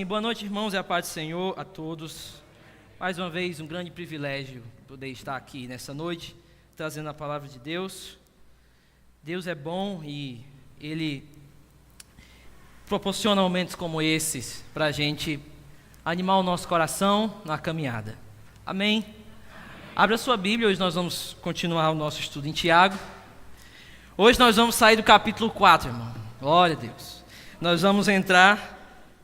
Boa noite, irmãos, e a paz do Senhor a todos. Mais uma vez, um grande privilégio poder estar aqui nessa noite, trazendo a palavra de Deus. Deus é bom e Ele proporciona momentos como esses para a gente animar o nosso coração na caminhada. Amém? Abra sua Bíblia, hoje nós vamos continuar o nosso estudo em Tiago. Hoje nós vamos sair do capítulo 4, irmão. Glória a Deus. Nós vamos entrar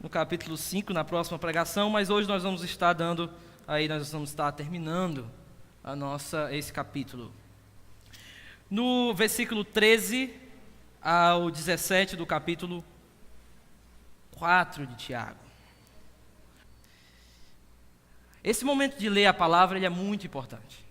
no capítulo 5, na próxima pregação, mas hoje nós vamos estar terminando esse capítulo. No versículo 13 ao 17 do capítulo 4 de Tiago. Esse momento de ler a palavra ele é muito importante.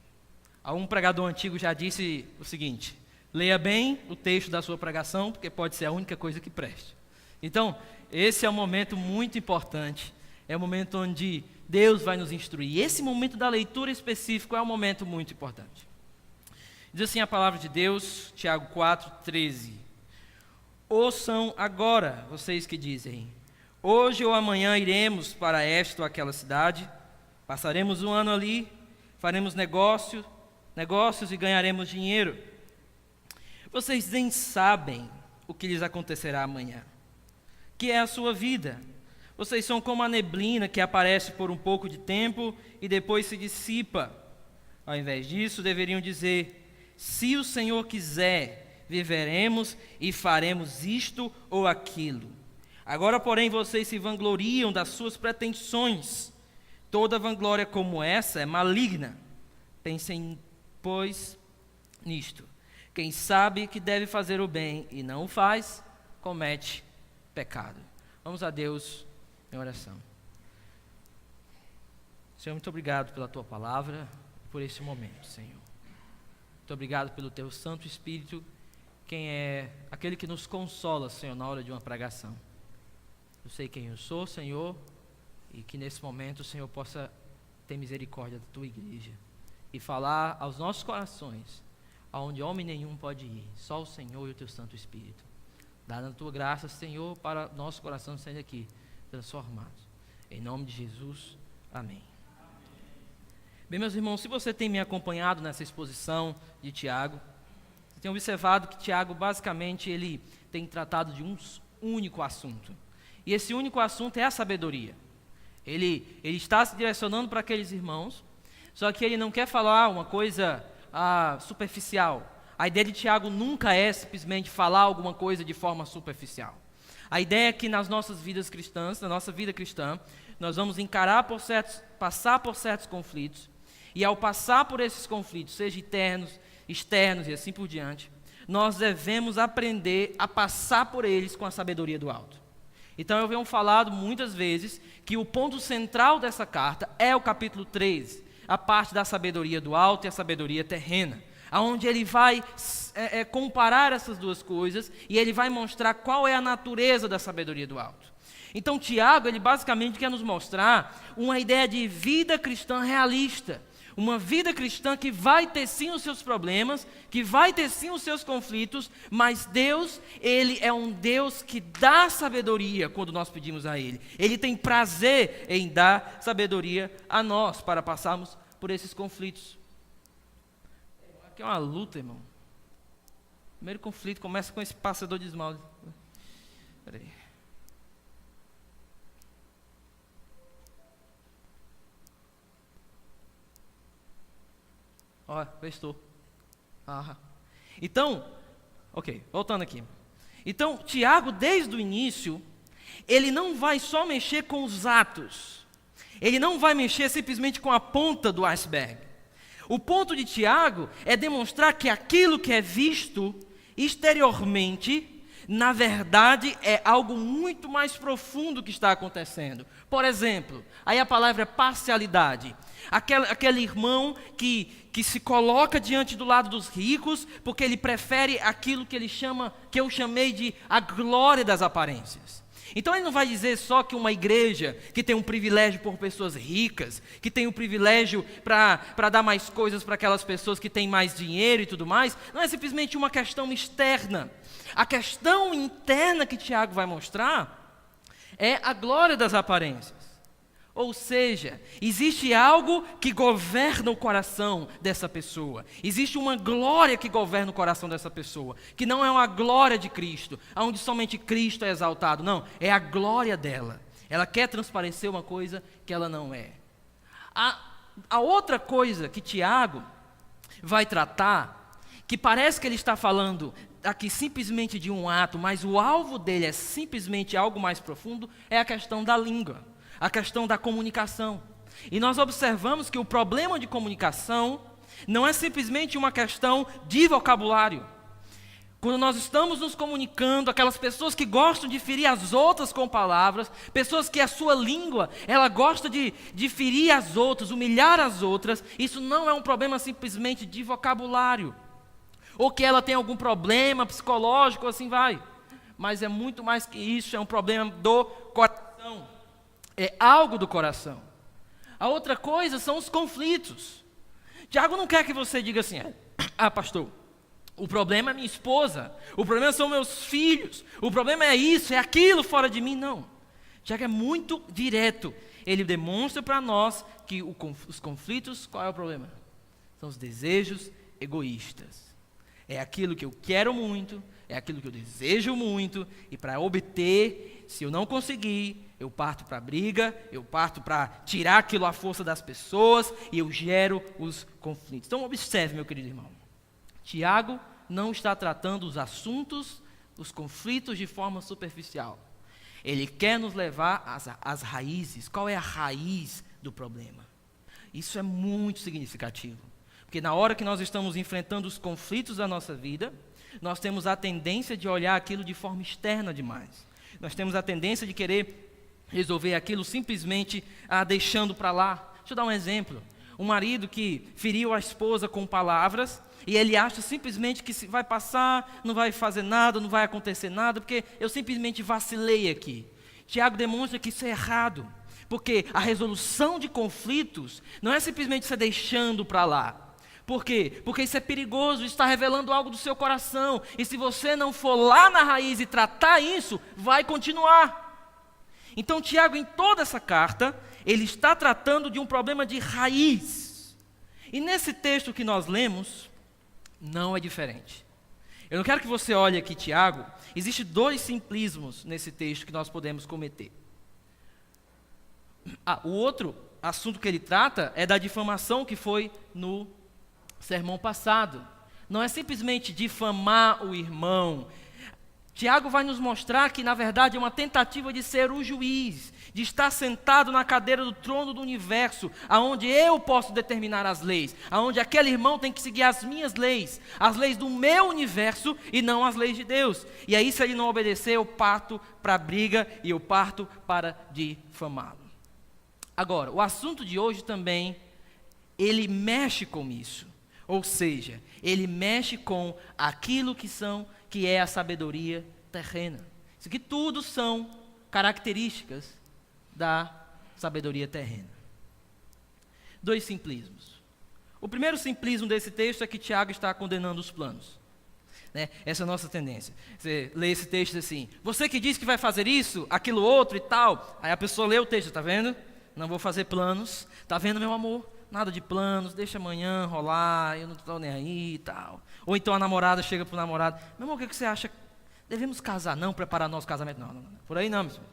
Um pregador antigo já disse o seguinte: leia bem o texto da sua pregação, porque pode ser a única coisa que preste. Então, esse é um momento muito importante, é um momento onde Deus vai nos instruir. E esse momento da leitura específico é um momento muito importante. Diz assim a palavra de Deus, Tiago 4:13. Ouçam agora, vocês que dizem: hoje ou amanhã iremos para esta ou aquela cidade, passaremos um ano ali, faremos negócios e ganharemos dinheiro. Vocês nem sabem o que lhes acontecerá amanhã, que é a sua vida. Vocês são como a neblina que aparece por um pouco de tempo e depois se dissipa. Ao invés disso, deveriam dizer: se o Senhor quiser, viveremos e faremos isto ou aquilo. Agora, porém, vocês se vangloriam das suas pretensões. Toda vanglória como essa é maligna. Pensem, pois, nisto: quem sabe que deve fazer o bem e não o faz, comete pecado. Vamos a Deus em oração. Senhor, muito obrigado pela Tua palavra, por esse momento, Senhor. Muito obrigado pelo Teu Santo Espírito, quem é aquele que nos consola, Senhor, na hora de uma pregação. Eu sei quem eu sou, Senhor, e que nesse momento o Senhor possa ter misericórdia da Tua igreja e falar aos nossos corações, aonde homem nenhum pode ir, só o Senhor e o Teu Santo Espírito. Dá a Tua graça, Senhor, para nosso coração sair daqui transformado. Em nome de Jesus, amém. Bem, meus irmãos, se você tem me acompanhado nessa exposição de Tiago, você tem observado que Tiago, basicamente, ele tem tratado de um único assunto. E esse único assunto é a sabedoria. Ele está se direcionando para aqueles irmãos, só que ele não quer falar uma coisa superficial. A ideia de Tiago nunca é simplesmente falar alguma coisa de forma superficial. A ideia é que nas nossas vidas cristãs, na nossa vida cristã, nós vamos passar por certos conflitos, e ao passar por esses conflitos, seja internos, externos e assim por diante, nós devemos aprender a passar por eles com a sabedoria do alto. Então eu venho falado muitas vezes que o ponto central dessa carta é o capítulo 3, a parte da sabedoria do alto e a sabedoria terrena, onde ele vai comparar essas duas coisas e ele vai mostrar qual é a natureza da sabedoria do alto. Então Tiago, ele basicamente quer nos mostrar uma ideia de vida cristã realista, uma vida cristã que vai ter sim os seus problemas, que vai ter sim os seus conflitos, mas Deus, Ele é um Deus que dá sabedoria quando nós pedimos a Ele. Ele tem prazer em dar sabedoria a nós para passarmos por esses conflitos. Aqui é uma luta, irmão. O primeiro conflito começa com esse passador de esmalte. Espera aí. Ó, prestou. Então, voltando aqui. Então, Tiago, desde o início, ele não vai só mexer com os atos. Ele não vai mexer simplesmente com a ponta do iceberg. O ponto de Tiago é demonstrar que aquilo que é visto exteriormente, na verdade, é algo muito mais profundo que está acontecendo. Por exemplo, aí a palavra é parcialidade. Aquele irmão que se coloca diante do lado dos ricos, porque ele prefere aquilo que eu chamei de a glória das aparências. Então ele não vai dizer só que uma igreja que tem um privilégio por pessoas ricas, que tem um privilégio para dar mais coisas para aquelas pessoas que têm mais dinheiro e tudo mais, não é simplesmente uma questão externa. A questão interna que Tiago vai mostrar é a glória das aparências. Ou seja, existe algo que governa o coração dessa pessoa. Existe uma glória que governa o coração dessa pessoa, que não é uma glória de Cristo, onde somente Cristo é exaltado. Não, é a glória dela. Ela quer transparecer uma coisa que ela não é. A outra coisa que Tiago vai tratar, que parece que ele está falando aqui simplesmente de um ato, mas o alvo dele é simplesmente algo mais profundo, é a questão da língua. A questão da comunicação. E nós observamos que o problema de comunicação não é simplesmente uma questão de vocabulário. Quando nós estamos nos comunicando, aquelas pessoas que gostam de ferir as outras com palavras, pessoas que a sua língua, ela gosta de ferir as outras, humilhar as outras, isso não é um problema simplesmente de vocabulário. Ou que ela tem algum problema psicológico, assim vai. Mas é muito mais que isso, é um problema do coração. É algo do coração. A outra coisa são os conflitos. Tiago não quer que você diga assim, pastor, o problema é minha esposa, o problema são meus filhos, o problema é isso, é aquilo fora de mim. Não. Tiago é muito direto. Ele demonstra para nós que os conflitos, qual é o problema? São os desejos egoístas. É aquilo que eu quero muito, é aquilo que eu desejo muito, e para obter, se eu não conseguir, eu parto para a briga, eu parto para tirar aquilo à força das pessoas, e eu gero os conflitos. Então observe, meu querido irmão, Tiago não está tratando os assuntos, os conflitos de forma superficial. Ele quer nos levar às raízes. Qual é a raiz do problema? Isso é muito significativo. Porque na hora que nós estamos enfrentando os conflitos da nossa vida, nós temos a tendência de olhar aquilo de forma externa demais. Nós temos a tendência de querer resolver aquilo simplesmente deixando para lá. Deixa eu dar um exemplo. Um marido que feriu a esposa com palavras e ele acha simplesmente que vai passar, não vai fazer nada, não vai acontecer nada, porque eu simplesmente vacilei aqui. Tiago demonstra que isso é errado, porque a resolução de conflitos não é simplesmente você deixando para lá. Por quê? Porque isso é perigoso, isso está revelando algo do seu coração. E se você não for lá na raiz e tratar isso, vai continuar. Então, Tiago, em toda essa carta, ele está tratando de um problema de raiz. E nesse texto que nós lemos, não é diferente. Eu não quero que você olhe aqui, Tiago. Existem 2 simplismos nesse texto que nós podemos cometer. O outro assunto que ele trata é da difamação que foi no sermão passado. Não é simplesmente difamar o irmão. Tiago vai nos mostrar que, na verdade, é uma tentativa de ser o juiz, de estar sentado na cadeira do trono do universo, aonde eu posso determinar as leis, aonde aquele irmão tem que seguir as minhas leis, as leis do meu universo e não as leis de Deus. E aí, se ele não obedecer, eu parto para a briga e eu parto para difamá-lo. Agora, o assunto de hoje também, ele mexe com isso. Ou seja, ele mexe com aquilo que é a sabedoria terrena. Isso aqui tudo são características da sabedoria terrena. 2 simplismos. O primeiro simplismo desse texto é que Tiago está condenando os planos. Essa é a nossa tendência. Você lê esse texto assim, você que diz que vai fazer isso, aquilo outro e tal. Aí a pessoa lê o texto, está vendo? Não vou fazer planos. Está vendo, meu amor? Nada de planos, deixa amanhã rolar, eu não estou nem aí e tal. Ou então a namorada chega para o namorado, meu irmão, o que você acha? Devemos casar, não preparar nosso casamento? Não. Por aí não, meu senhor.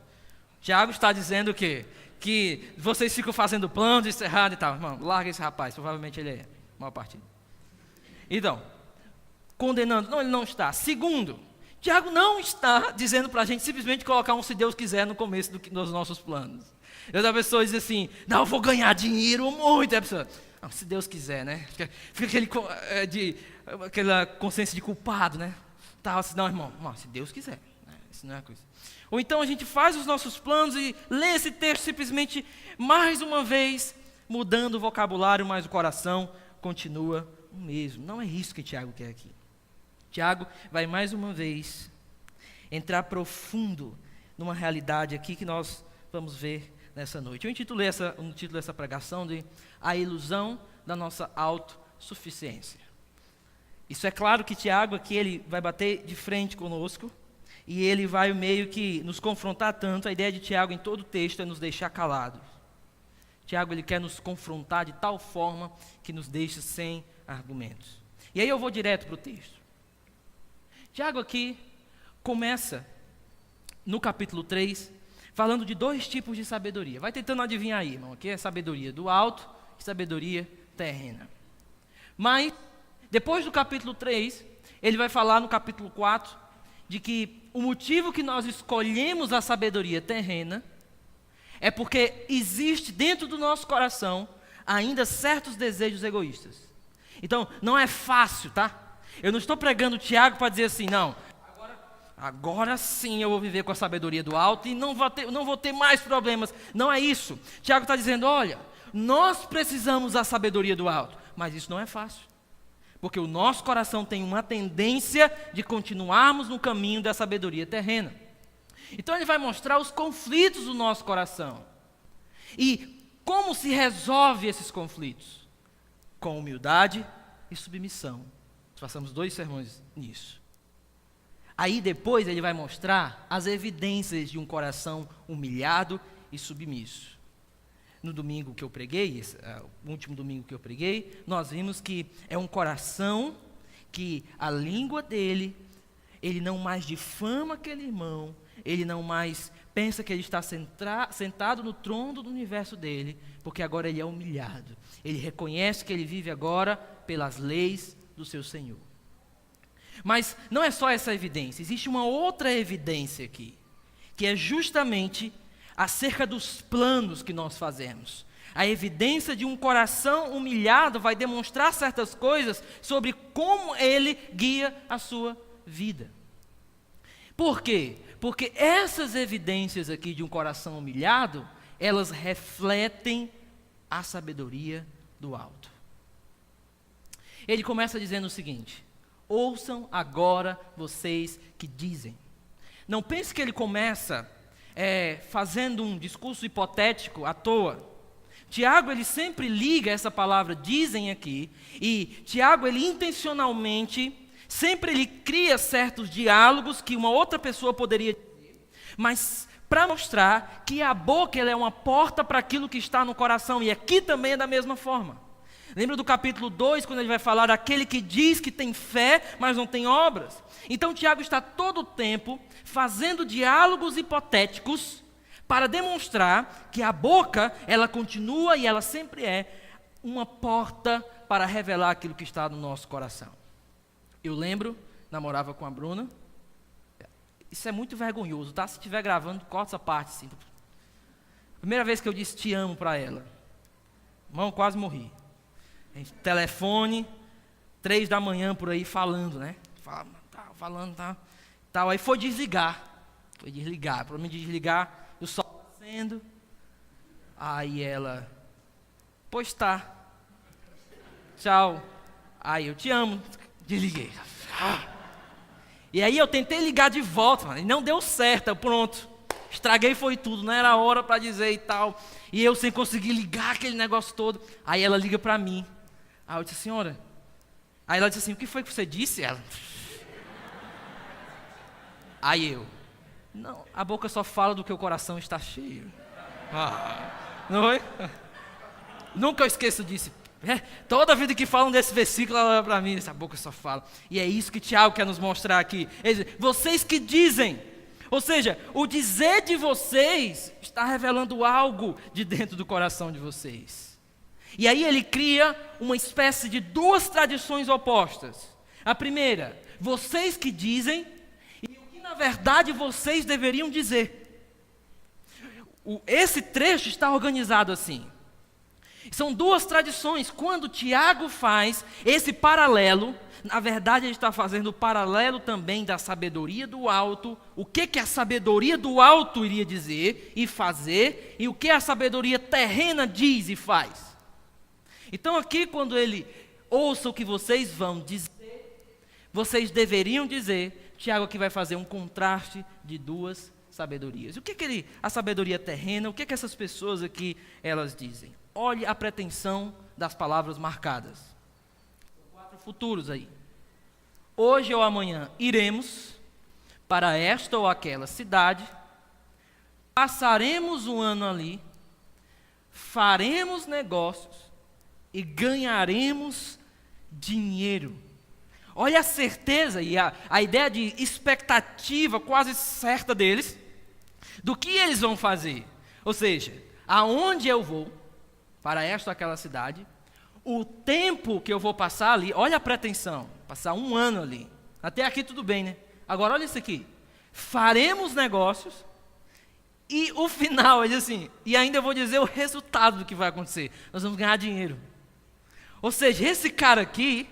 Tiago está dizendo que vocês ficam fazendo planos, isso é errado e tal. Irmão, larga esse rapaz, provavelmente ele é mau partido. Então, condenando, não, ele não está. Segundo, Tiago não está dizendo para a gente simplesmente colocar um se Deus quiser no começo dos nossos planos. E outra pessoa diz assim, não, eu vou ganhar dinheiro muito. E a pessoa, não, se Deus quiser, né? Fica aquela consciência de culpado, né? Tá, assim, não, irmão, se Deus quiser. Isso não é a coisa. Ou então a gente faz os nossos planos e lê esse texto simplesmente, mais uma vez, mudando o vocabulário, mas o coração continua o mesmo. Não é isso que Tiago quer aqui. Tiago vai mais uma vez entrar profundo numa realidade aqui que nós vamos ver nessa noite. Eu intitulei o título dessa pregação de A Ilusão da Nossa Autossuficiência. Isso é claro que Tiago aqui ele vai bater de frente conosco e ele vai meio que nos confrontar tanto. A ideia de Tiago em todo o texto é nos deixar calados. Tiago, ele quer nos confrontar de tal forma que nos deixa sem argumentos. E aí eu vou direto para o texto. Tiago aqui começa no capítulo 3, falando de 2 tipos de sabedoria. Vai tentando adivinhar aí, irmão. Aqui é sabedoria do alto e sabedoria terrena. Mas, depois do capítulo 3, ele vai falar no capítulo 4, de que o motivo que nós escolhemos a sabedoria terrena é porque existe dentro do nosso coração ainda certos desejos egoístas. Então, não é fácil, tá? Eu não estou pregando Tiago para dizer assim, não, agora sim eu vou viver com a sabedoria do alto e não vou ter mais problemas. Não é isso. Tiago está dizendo, olha, nós precisamos da sabedoria do alto, mas isso não é fácil. Porque o nosso coração tem uma tendência de continuarmos no caminho da sabedoria terrena. Então ele vai mostrar os conflitos do nosso coração. E como se resolve esses conflitos? Com humildade e submissão. Nós passamos 2 sermões nisso. Aí depois ele vai mostrar as evidências de um coração humilhado e submisso. No domingo que eu preguei, o último domingo que eu preguei, nós vimos que é um coração que a língua dele, ele não mais difama aquele irmão, ele não mais pensa que ele está sentado no trono do universo dele, porque agora ele é humilhado. Ele reconhece que ele vive agora pelas leis do seu Senhor. Mas não é só essa evidência, existe uma outra evidência aqui, que é justamente acerca dos planos que nós fazemos. A evidência de um coração humilhado vai demonstrar certas coisas sobre como ele guia a sua vida. Por quê? Porque essas evidências aqui de um coração humilhado, elas refletem a sabedoria do alto. Ele começa dizendo o seguinte: ouçam agora vocês que dizem. Não pense que ele começa fazendo um discurso hipotético à toa. Tiago, ele sempre liga essa palavra dizem aqui, e Tiago, ele intencionalmente, sempre ele cria certos diálogos que uma outra pessoa poderia dizer, mas para mostrar que a boca ela é uma porta para aquilo que está no coração, e aqui também é da mesma forma. Lembra do capítulo 2, quando ele vai falar daquele que diz que tem fé, mas não tem obras? Então Tiago está todo o tempo fazendo diálogos hipotéticos para demonstrar que a boca, ela continua e ela sempre é uma porta para revelar aquilo que está no nosso coração. Eu lembro, namorava com a Bruna, isso é muito vergonhoso, tá? Se estiver gravando, corta essa parte assim. Primeira vez que eu disse te amo para ela, irmão, quase morri. Telefone, 3 da manhã por aí falando, né? Falando, tal. Aí foi desligar. Para mim desligar, o sol nascendo. Aí ela, pois tá. Tchau. Aí eu te amo. Desliguei. E aí eu tentei ligar de volta, mano, e não deu certo. Pronto. Estraguei foi tudo, não era hora para dizer e tal. E eu sem conseguir ligar aquele negócio todo. Aí ela liga para mim. Aí eu disse, senhora. Aí ela disse assim, o que foi que você disse? Ela. Aí eu. Não, a boca só fala do que o coração está cheio. Não foi? Nunca eu esqueço disso. Toda vida que falam desse versículo, ela olha para mim, essa boca só fala. E é isso que Tiago quer nos mostrar aqui. Ele diz, vocês que dizem. Ou seja, o dizer de vocês está revelando algo de dentro do coração de vocês. E aí ele cria uma espécie de 2 tradições opostas. A primeira, vocês que dizem, e o que na verdade vocês deveriam dizer. Esse trecho está organizado assim. São 2 tradições. Quando Tiago faz esse paralelo, na verdade ele está fazendo o paralelo também da sabedoria do alto, o que a sabedoria do alto iria dizer e fazer, e o que a sabedoria terrena diz e faz. Então aqui quando ele ouça o que vocês vão dizer, vocês deveriam dizer, Tiago aqui vai fazer um contraste de 2 sabedorias. E o que a sabedoria terrena, o que essas pessoas aqui elas dizem? Olhe a pretensão das palavras marcadas. 4 futuros aí. Hoje ou amanhã iremos, para esta ou aquela cidade, passaremos um ano ali, faremos negócios e ganharemos dinheiro. Olha a certeza e a ideia de expectativa quase certa deles do que eles vão fazer. Ou seja, aonde eu vou, para esta ou aquela cidade, o tempo que eu vou passar ali, olha a pretensão, passar um ano ali. Até aqui tudo bem, né? Agora olha isso aqui. Faremos negócios e o final, ele diz assim, e ainda eu vou dizer o resultado do que vai acontecer. Nós vamos ganhar dinheiro. Ou seja, esse cara aqui,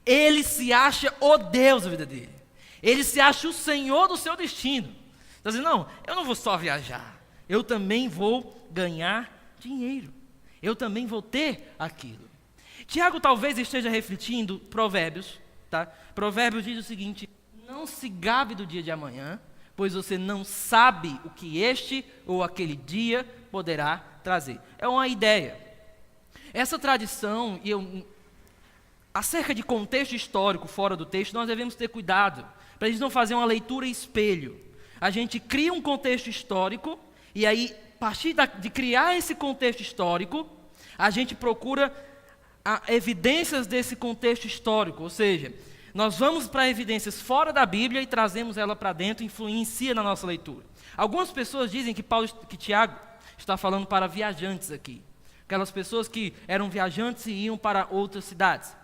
ele se acha o Deus da vida dele. Ele se acha o Senhor do seu destino. Está dizendo, não, eu não vou só viajar. Eu também vou ganhar dinheiro. Eu também vou ter aquilo. Tiago talvez esteja refletindo Provérbios. Tá? Provérbios diz o seguinte, não se gabe do dia de amanhã, pois você não sabe o que este ou aquele dia poderá trazer. É uma ideia. Essa tradição, acerca de contexto histórico fora do texto, nós devemos ter cuidado, para a gente não fazer uma leitura espelho. A gente cria um contexto histórico, e aí, a partir de criar esse contexto histórico, a gente procura evidências desse contexto histórico, ou seja, nós vamos para evidências fora da Bíblia e trazemos ela para dentro, influencia na nossa leitura. Algumas pessoas dizem que Tiago está falando para viajantes aqui, aquelas pessoas que eram viajantes e iam para outras cidades.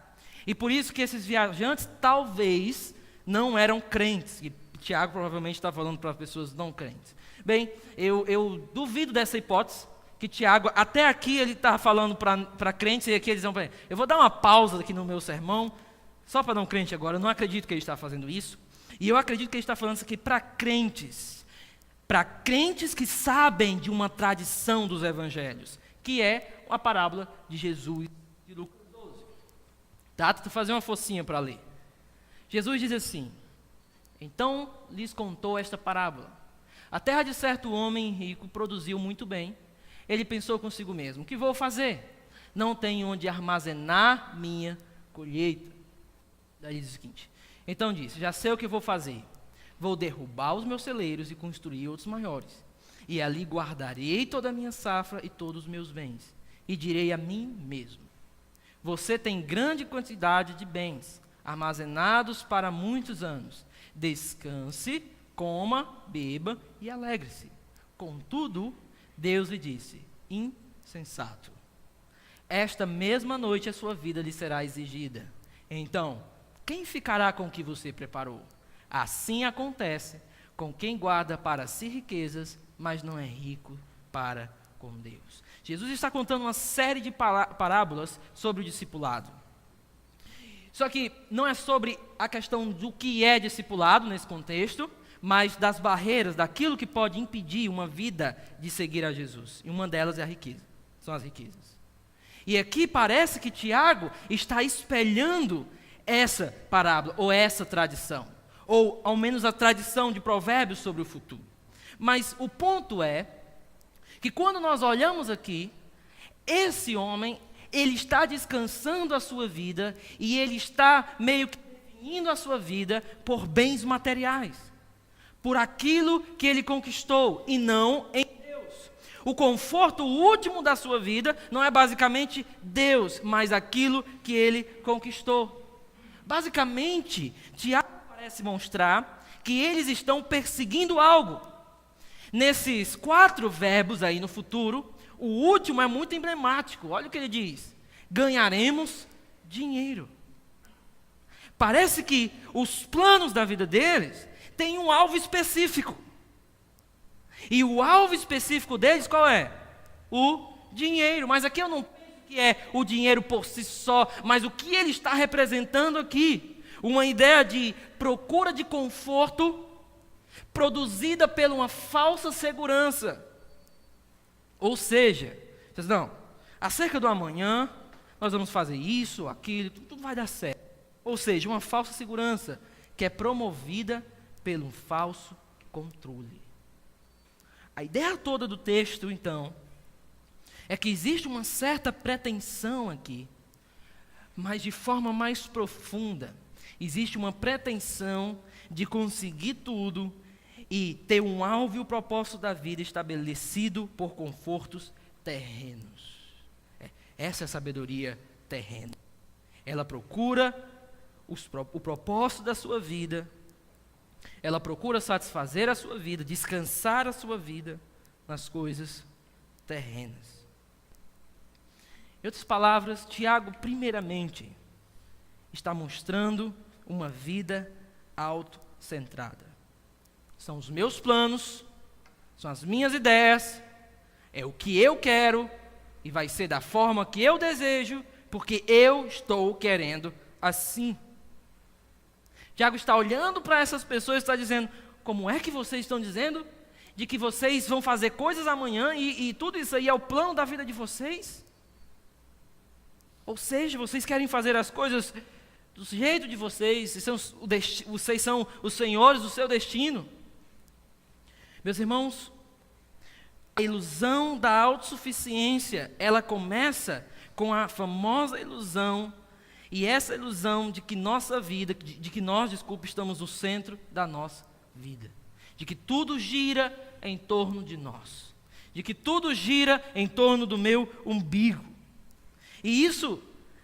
E por isso que esses viajantes talvez não eram crentes. E Tiago provavelmente está falando para pessoas não crentes. Bem, eu duvido dessa hipótese, que Tiago, até aqui ele está falando para crentes, e aqui eles vão para ele. Eu vou dar uma pausa aqui no meu sermão, só para não crente agora, eu não acredito que ele está fazendo isso. E eu acredito que ele está falando isso aqui para crentes que sabem de uma tradição dos evangelhos, que é a parábola de Jesus de Lucas 12. Tá? Vou fazer uma focinha para ler. Jesus diz assim, então lhes contou esta parábola. A terra de certo homem rico produziu muito bem. Ele pensou consigo mesmo, o que vou fazer? Não tenho onde armazenar minha colheita. Daí diz o seguinte, então disse, já sei o que vou fazer. Vou derrubar os meus celeiros e construir outros maiores. E ali guardarei toda a minha safra e todos os meus bens. E direi a mim mesmo, você tem grande quantidade de bens, armazenados para muitos anos. Descanse, coma, beba e alegre-se. Contudo, Deus lhe disse, insensato, esta mesma noite a sua vida lhe será exigida. Então, quem ficará com o que você preparou? Assim acontece com quem guarda para si riquezas, mas não é rico para com Deus. Jesus está contando uma série de parábolas sobre o discipulado. Só que não é sobre a questão do que é discipulado nesse contexto, mas das barreiras, daquilo que pode impedir uma vida de seguir a Jesus. E uma delas é a riqueza, são as riquezas. E aqui parece que Tiago está espelhando essa parábola, ou essa tradição, ou ao menos a tradição de Provérbios sobre o futuro. Mas o ponto é que quando nós olhamos aqui, esse homem, ele está descansando a sua vida e ele está meio que definindo a sua vida por bens materiais, por aquilo que ele conquistou e não em Deus. O conforto último da sua vida não é basicamente Deus, mas aquilo que ele conquistou. Basicamente, Tiago parece mostrar que eles estão perseguindo algo. Nesses 4 verbos aí no futuro, o último é muito emblemático. Olha o que ele diz: ganharemos dinheiro. Parece que os planos da vida deles têm um alvo específico. E o alvo específico deles qual é? O dinheiro. Mas aqui eu não penso que é o dinheiro por si só, mas o que ele está representando aqui. Uma ideia de procura de conforto produzida por uma falsa segurança. Ou seja, vocês não, acerca do amanhã, nós vamos fazer isso, aquilo, tudo vai dar certo. Ou seja, uma falsa segurança que é promovida pelo falso controle. A ideia toda do texto, então, é que existe uma certa pretensão aqui, mas de forma mais profunda. Existe uma pretensão de conseguir tudo e ter um alvo e o propósito da vida estabelecido por confortos terrenos. Essa é a sabedoria terrena. Ela procura o propósito da sua vida, ela procura satisfazer a sua vida, descansar a sua vida nas coisas terrenas. Em outras palavras, Tiago, primeiramente, está mostrando uma vida autocentrada. São os meus planos, são as minhas ideias, é o que eu quero e vai ser da forma que eu desejo, porque eu estou querendo assim. Tiago está olhando para essas pessoas e está dizendo: como é que vocês estão dizendo de que vocês vão fazer coisas amanhã e tudo isso aí é o plano da vida de vocês? Ou seja, vocês querem fazer as coisas do jeito de vocês, vocês são os senhores do seu destino. Meus irmãos, a ilusão da autossuficiência, ela começa com a famosa ilusão, e essa ilusão de que nossa vida, de que nós, estamos no centro da nossa vida. De que tudo gira em torno de nós. De que tudo gira em torno do meu umbigo. E isso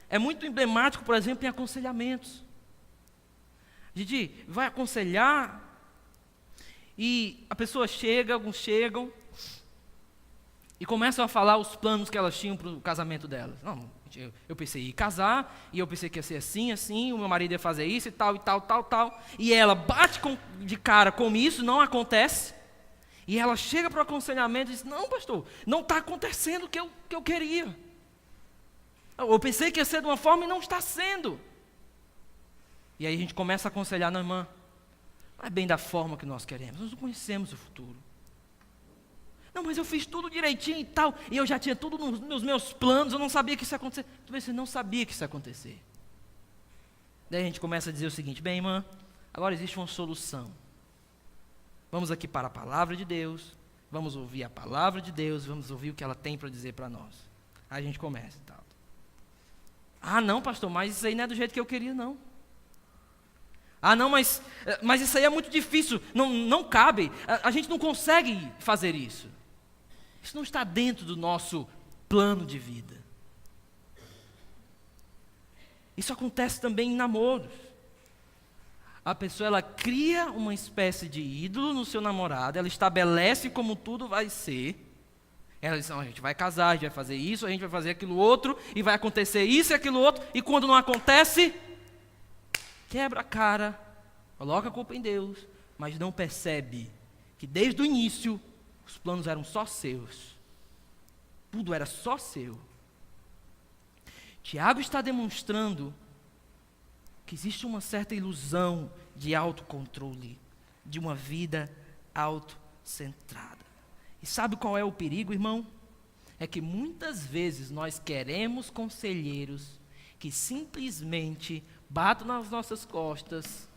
é muito emblemático, por exemplo, em aconselhamentos. A gente vai aconselhar e a pessoa chega, alguns chegam e começam a falar os planos que elas tinham para o casamento delas. Não, eu pensei em casar, e eu pensei que ia ser assim, assim, o meu marido ia fazer isso e tal, e tal, tal, tal. E ela bate de cara com isso, não acontece. E ela chega para o aconselhamento e diz: não, pastor, não está acontecendo o que eu queria. Eu pensei que ia ser de uma forma e não está sendo. E aí a gente começa a aconselhar: não, irmã, não é bem da forma que nós queremos, nós não conhecemos o futuro. Não, mas eu fiz tudo direitinho e tal, e eu já tinha tudo nos meus planos, eu não sabia que isso ia acontecer. Talvez você não sabia que isso ia acontecer. Daí a gente começa a dizer o seguinte: bem, irmã, agora existe uma solução. Vamos aqui para a palavra de Deus, vamos ouvir a palavra de Deus, vamos ouvir o que ela tem para dizer para nós. Aí a gente começa e tal. Ah, não, pastor, mas isso aí não é do jeito que eu queria, não. Ah, não, mas isso aí é muito difícil, não cabe, a gente não consegue fazer isso. Isso não está dentro do nosso plano de vida. Isso acontece também em namoros. A pessoa, ela cria uma espécie de ídolo no seu namorado, ela estabelece como tudo vai ser. Ela diz: não, a gente vai casar, a gente vai fazer isso, a gente vai fazer aquilo outro, e vai acontecer isso e aquilo outro, e quando não acontece, quebra a cara, coloca a culpa em Deus, mas não percebe que desde o início os planos eram só seus. Tudo era só seu. Tiago está demonstrando que existe uma certa ilusão de autocontrole, de uma vida autocentrada. E sabe qual é o perigo, irmão? É que muitas vezes nós queremos conselheiros que simplesmente batam nas nossas costas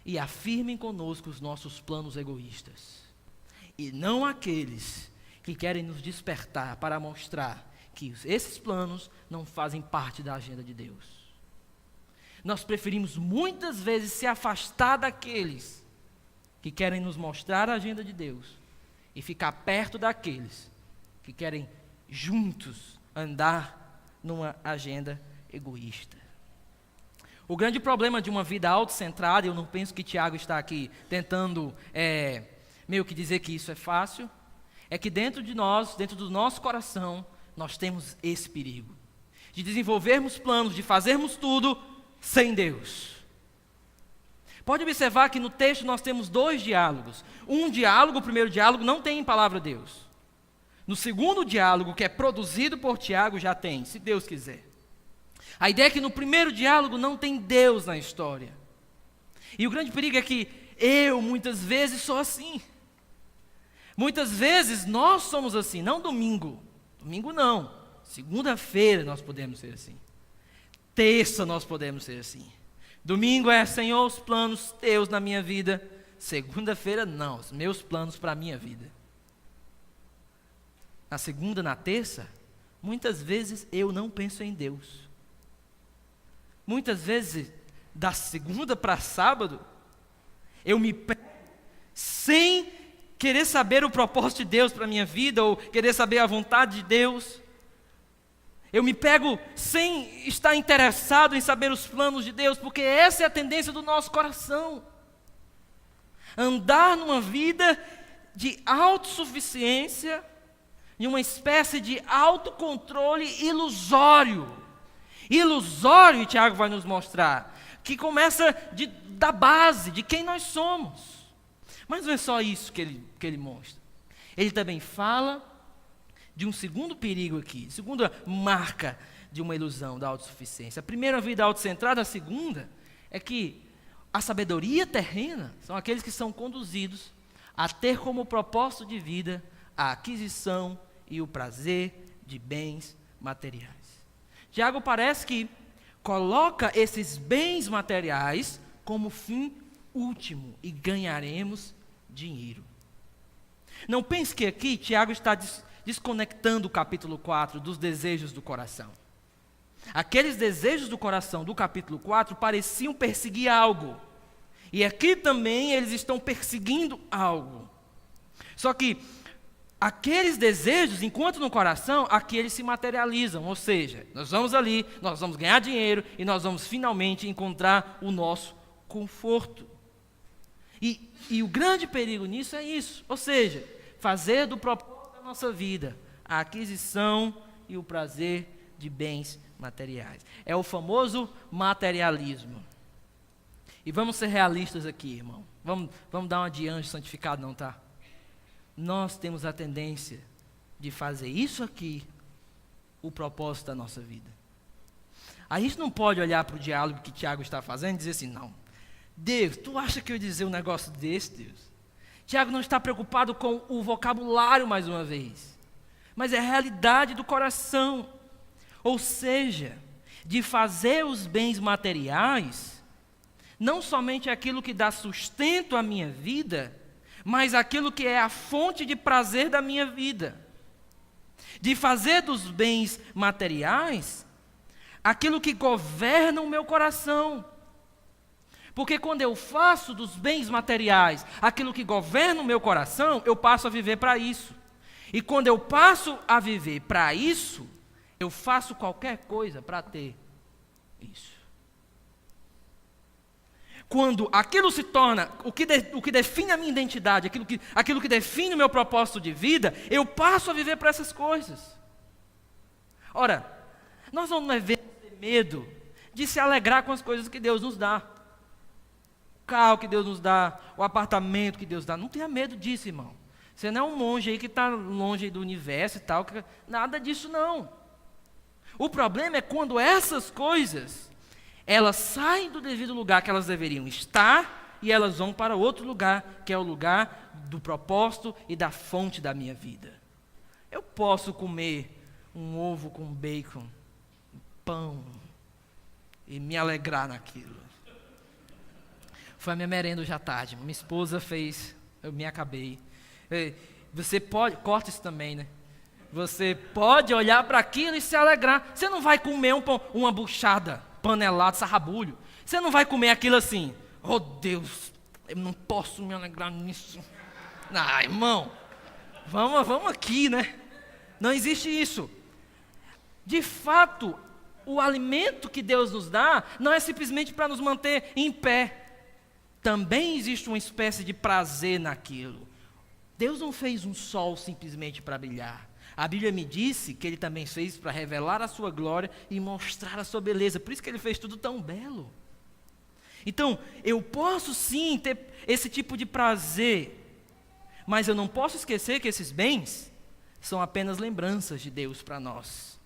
e afirmem conosco os nossos planos egoístas. E não aqueles que querem nos despertar para mostrar que esses planos não fazem parte da agenda de Deus. Nós preferimos muitas vezes se afastar daqueles que querem nos mostrar a agenda de Deus e ficar perto daqueles que querem juntos andar numa agenda egoísta. O grande problema de uma vida autocentrada, eu não penso que Tiago está aqui tentando meio que dizer que isso é fácil, é que dentro de nós, dentro do nosso coração, nós temos esse perigo de desenvolvermos planos, de fazermos tudo sem Deus. Pode observar que no texto nós temos dois diálogos. Um diálogo, o primeiro diálogo, não tem em palavra Deus. No segundo diálogo, que é produzido por Tiago, já tem, se Deus quiser. A ideia é que no primeiro diálogo não tem Deus na história. E o grande perigo é que eu, muitas vezes, sou assim. Muitas vezes nós somos assim, não domingo. Domingo não. Segunda-feira nós podemos ser assim. Terça nós podemos ser assim. Domingo é: Senhor, os planos teus na minha vida. Segunda-feira não, os meus planos para a minha vida. Na segunda, na terça, muitas vezes eu não penso em Deus. Muitas vezes, da segunda para sábado, Eu me pego sem querer saber o propósito de Deus para a minha vida, ou querer saber a vontade de Deus. Eu me pego sem estar interessado em saber os planos de Deus, porque essa é a tendência do nosso coração. Andar numa vida de autossuficiência, em uma espécie de autocontrole ilusório. Ilusório, e Tiago vai nos mostrar, que começa da base, de quem nós somos. Mas não é só isso que ele mostra. Ele também fala de um segundo perigo aqui, segunda marca de uma ilusão da autossuficiência. A primeira, a vida autocentrada; a segunda é que a sabedoria terrena são aqueles que são conduzidos a ter como propósito de vida a aquisição e o prazer de bens materiais. Tiago parece que coloca esses bens materiais como fim último, e ganharemos dinheiro. Não pense que aqui Tiago está desconectando o capítulo 4 dos desejos do coração. Aqueles desejos do coração do capítulo 4 pareciam perseguir algo. E aqui também eles estão perseguindo algo. Só que aqueles desejos, enquanto no coração, aqui eles se materializam. Ou seja, nós vamos ali, nós vamos ganhar dinheiro e nós vamos finalmente encontrar o nosso conforto. E o grande perigo nisso é isso. Ou seja, fazer do propósito da nossa vida a aquisição e o prazer de bens materiais. É o famoso materialismo. E vamos ser realistas aqui, irmão. Vamos dar uma de anjo santificado, não, tá? Nós temos a tendência de fazer isso aqui o propósito da nossa vida. A gente não pode olhar para o diálogo que Tiago está fazendo e dizer assim, não, Deus, tu acha que eu ia dizer um negócio desse, Deus? Tiago não está preocupado com o vocabulário mais uma vez, mas é a realidade do coração. Ou seja, de fazer os bens materiais, não somente aquilo que dá sustento à minha vida, mas aquilo que é a fonte de prazer da minha vida. De fazer dos bens materiais aquilo que governa o meu coração. Porque quando eu faço dos bens materiais aquilo que governa o meu coração, eu passo a viver para isso. E quando eu passo a viver para isso, eu faço qualquer coisa para ter isso. Quando aquilo se torna o que define a minha identidade, aquilo que define o meu propósito de vida, eu passo a viver para essas coisas. Ora, nós não devemos ter medo de se alegrar com as coisas que Deus nos dá. O carro que Deus nos dá, o apartamento que Deus dá. Não tenha medo disso, irmão. Você não é um monge aí que está longe do universo e tal. Nada disso não. O problema é quando essas coisas, elas saem do devido lugar que elas deveriam estar e elas vão para outro lugar, que é o lugar do propósito e da fonte da minha vida. Eu posso comer um ovo com bacon, pão, e me alegrar naquilo. Foi a minha merenda hoje à tarde. Minha esposa fez, eu me acabei. Você pode, corta isso também, né? Você pode olhar para aquilo e se alegrar. Você não vai comer uma buchada, panelada, sarrabulho. Você não vai comer aquilo assim, oh Deus, eu não posso me alegrar nisso. Ah, irmão, vamos aqui, né? Não existe isso. De fato, o alimento que Deus nos dá não é simplesmente para nos manter em pé. Também existe uma espécie de prazer naquilo. Deus não fez um sol simplesmente para brilhar. A Bíblia me disse que Ele também fez para revelar a sua glória e mostrar a sua beleza. Por isso que Ele fez tudo tão belo. Então, eu posso sim ter esse tipo de prazer, mas eu não posso esquecer que esses bens são apenas lembranças de Deus para nós.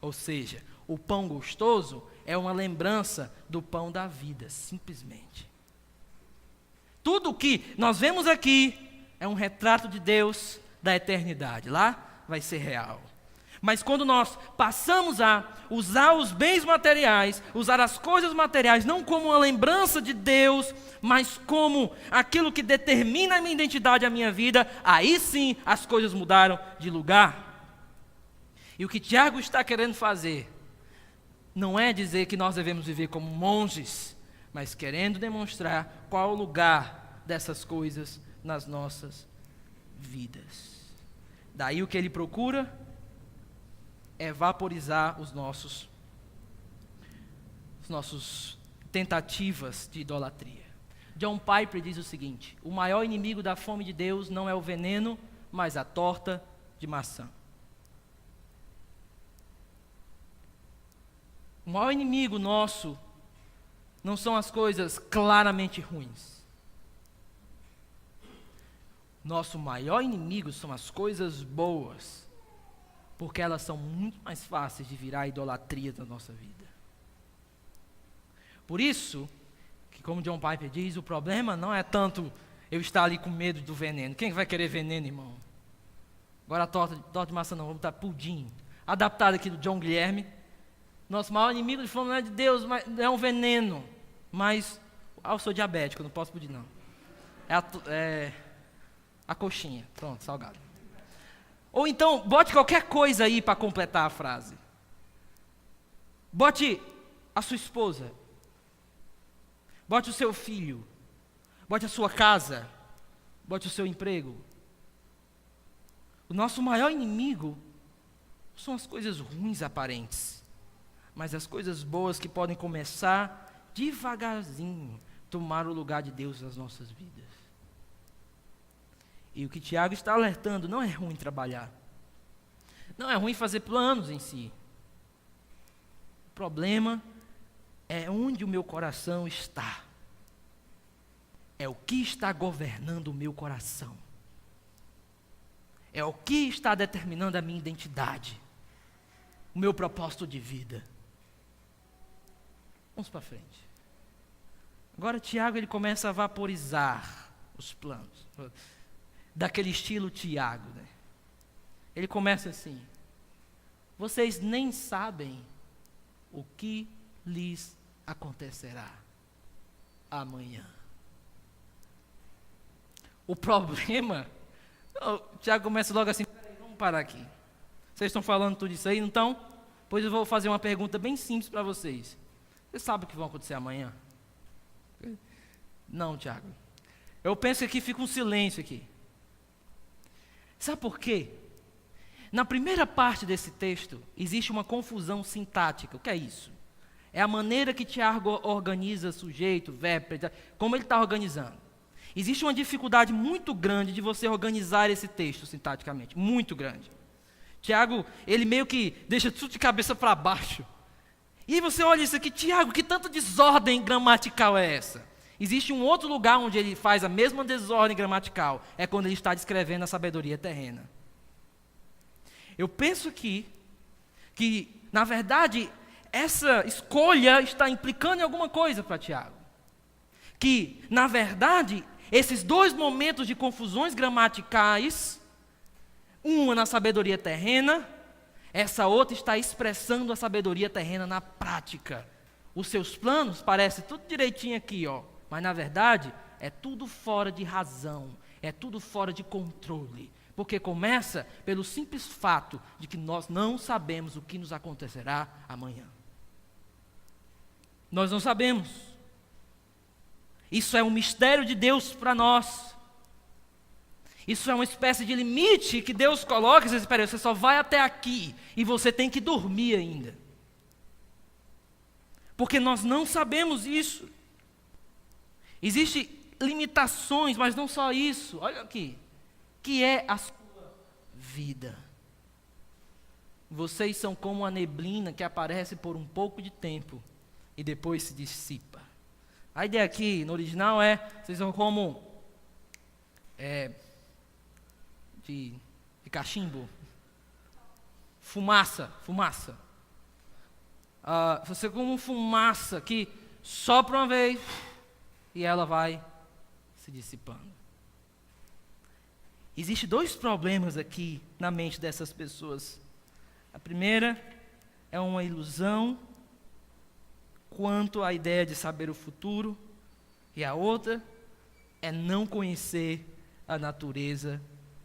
Ou seja, o pão gostoso é uma lembrança do pão da vida, simplesmente. Tudo o que nós vemos aqui é um retrato de Deus da eternidade. Lá vai ser real. Mas quando nós passamos a usar os bens materiais, usar as coisas materiais, não como uma lembrança de Deus, mas como aquilo que determina a minha identidade, a minha vida, aí sim as coisas mudaram de lugar. E o que Tiago está querendo fazer não é dizer que nós devemos viver como monges, mas querendo demonstrar qual o lugar dessas coisas nas nossas vidas. Daí o que ele procura é vaporizar os nossos tentativas de idolatria. John Piper diz o seguinte: o maior inimigo da fome de Deus não é o veneno, mas a torta de maçã. O maior inimigo nosso não são as coisas claramente ruins. Nosso maior inimigo são as coisas boas, porque elas são muito mais fáceis de virar idolatria da nossa vida. Por isso, que como John Piper diz, o problema não é tanto eu estar ali com medo do veneno. Quem vai querer veneno, irmão? Agora a torta de maçã não, vou botar pudim. Adaptado aqui do John Guilherme. Nosso maior inimigo de fome não é de Deus, mas é um veneno. Mas, eu sou diabético, não posso pudim não. É a coxinha, pronto, salgado. Ou então, bote qualquer coisa aí para completar a frase. Bote a sua esposa. Bote o seu filho. Bote a sua casa. Bote o seu emprego. O nosso maior inimigo são as coisas ruins aparentes, mas as coisas boas que podem começar devagarzinho, tomar o lugar de Deus nas nossas vidas. E o que Tiago está alertando, não é ruim trabalhar. Não é ruim fazer planos em si. O problema é onde o meu coração está. É o que está governando o meu coração. É o que está determinando a minha identidade. O meu propósito de vida. Vamos para frente. Agora Tiago ele começa a vaporizar os planos. Daquele estilo Tiago, né? Ele começa assim: vocês nem sabem o que lhes acontecerá amanhã. O problema, o Tiago começa logo assim: vamos parar aqui. Vocês estão falando tudo isso aí, então? Pois eu vou fazer uma pergunta bem simples para vocês. Vocês sabem o que vai acontecer amanhã? Não, Tiago. Eu penso que aqui fica um silêncio aqui. Sabe por quê? Na primeira parte desse texto, existe uma confusão sintática. O que é isso? É a maneira que Tiago organiza sujeito, verbo, como ele está organizando. Existe uma dificuldade muito grande de você organizar esse texto sintaticamente. Muito grande. Tiago, ele meio que deixa tudo de cabeça para baixo. E aí você olha isso aqui: Tiago, que tanta desordem gramatical é essa? Existe um outro lugar onde ele faz a mesma desordem gramatical. É quando ele está descrevendo a sabedoria terrena. Eu penso aqui que, na verdade, essa escolha está implicando em alguma coisa para Tiago. Que, na verdade, esses dois momentos de confusões gramaticais, uma na sabedoria terrena, essa outra está expressando a sabedoria terrena na prática. Os seus planos parecem tudo direitinho aqui, ó. Mas, na verdade, é tudo fora de razão, é tudo fora de controle. Porque começa pelo simples fato de que nós não sabemos o que nos acontecerá amanhã. Nós não sabemos. Isso é um mistério de Deus para nós. Isso é uma espécie de limite que Deus coloca. Você só vai até aqui e você tem que dormir ainda. Porque nós não sabemos isso. Existem limitações, mas não só isso. Olha aqui. Que é a sua vida. Vocês são como a neblina que aparece por um pouco de tempo e depois se dissipa. A ideia aqui, no original, vocês são como de cachimbo. Fumaça. Você é como fumaça que sopra uma vez e ela vai se dissipando. Existem dois problemas aqui na mente dessas pessoas. A primeira é uma ilusão quanto à ideia de saber o futuro, e a outra é não conhecer a natureza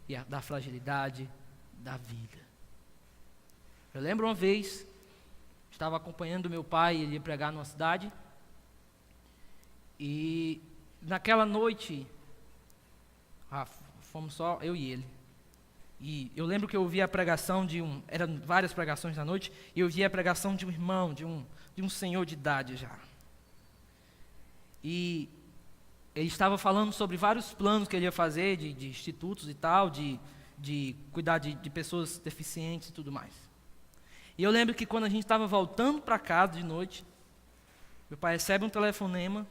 e da fragilidade da vida. Eu lembro uma vez, estava acompanhando meu pai, ele ia pregar numa cidade, E naquela noite, fomos só eu e ele. E eu lembro que eu ouvi a pregação eram várias pregações na noite, e eu ouvi a pregação de um irmão, de um senhor de idade já. E ele estava falando sobre vários planos que ele ia fazer, de institutos e tal, de cuidar de pessoas deficientes e tudo mais. E eu lembro que quando a gente estava voltando para casa de noite, meu pai recebe um telefonema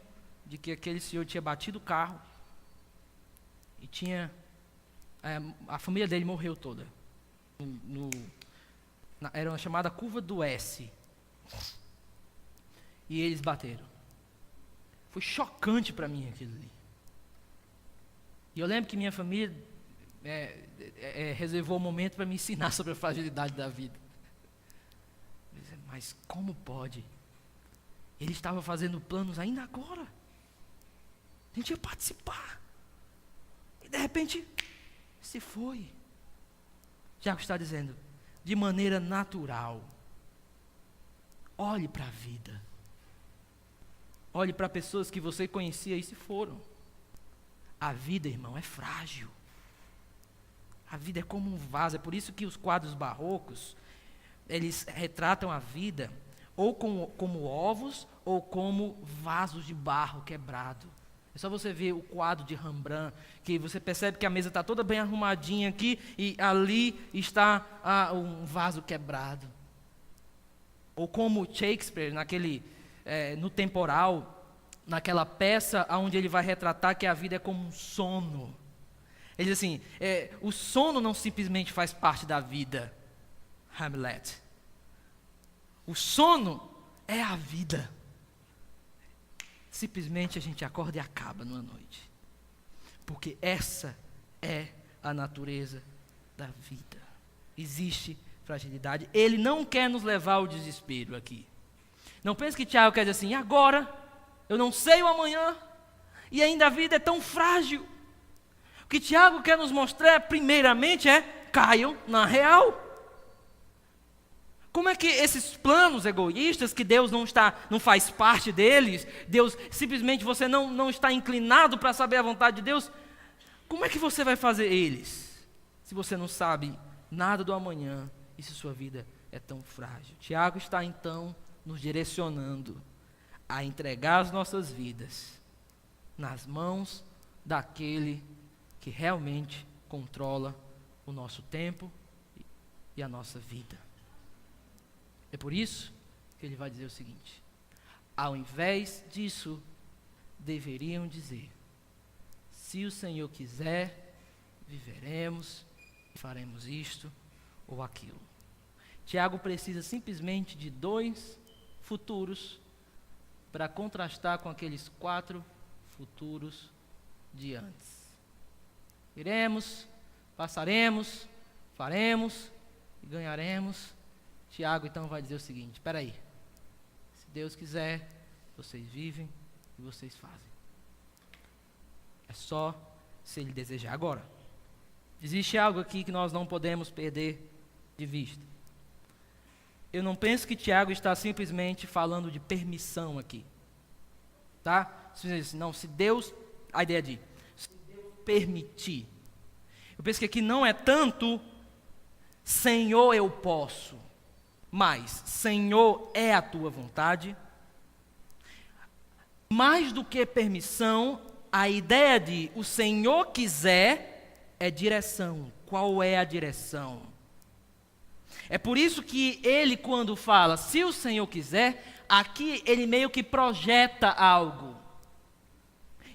de que aquele senhor tinha batido o carro e a família dele morreu toda. Era uma chamada curva do S. E eles bateram. Foi chocante para mim aquilo ali. E eu lembro que minha família reservou um momento para me ensinar sobre a fragilidade da vida. Mas como pode? Ele estava fazendo planos ainda agora. A gente ia participar. E de repente, se foi. Tiago está dizendo, de maneira natural, olhe para a vida. Olhe para pessoas que você conhecia e se foram. A vida, irmão, é frágil. A vida é como um vaso. É por isso que os quadros barrocos, eles retratam a vida ou como ovos ou como vasos de barro quebrado. É só você ver o quadro de Rembrandt, que você percebe que a mesa está toda bem arrumadinha aqui, e ali está um vaso quebrado. Ou como Shakespeare, no Temporal, naquela peça onde ele vai retratar que a vida é como um sono. Ele diz assim, o sono não simplesmente faz parte da vida, Hamlet. O sono é a vida. Simplesmente a gente acorda e acaba numa noite. Porque essa é a natureza da vida. Existe fragilidade. Ele não quer nos levar ao desespero aqui. Não pense que Tiago quer dizer assim, agora, eu não sei o amanhã, e ainda a vida é tão frágil. O que Tiago quer nos mostrar, primeiramente, caiam na real. Como é que esses planos egoístas, que Deus não faz parte deles, Deus, simplesmente você não está inclinado para saber a vontade de Deus, como é que você vai fazer eles, se você não sabe nada do amanhã, e se sua vida é tão frágil? Tiago está então nos direcionando a entregar as nossas vidas nas mãos daquele que realmente controla o nosso tempo e a nossa vida. É por isso que ele vai dizer o seguinte: ao invés disso, deveriam dizer, se o Senhor quiser, viveremos e faremos isto ou aquilo. Tiago precisa simplesmente de 2 futuros para contrastar com aqueles 4 futuros de antes. Iremos, passaremos, faremos e ganharemos. Tiago então vai dizer o seguinte: espera aí, se Deus quiser, vocês vivem e vocês fazem. É só se Ele desejar. Agora, existe algo aqui que nós não podemos perder de vista. Eu não penso que Tiago está simplesmente falando de permissão aqui. Tá? Não, se Deus, a ideia de se Deus permitir. Eu penso que aqui não é tanto Senhor, eu posso, mas Senhor, é a tua vontade. Mais do que permissão, a ideia de o Senhor quiser é direção. Qual é a direção? É por isso que ele, quando fala, se o Senhor quiser, aqui ele meio que projeta algo.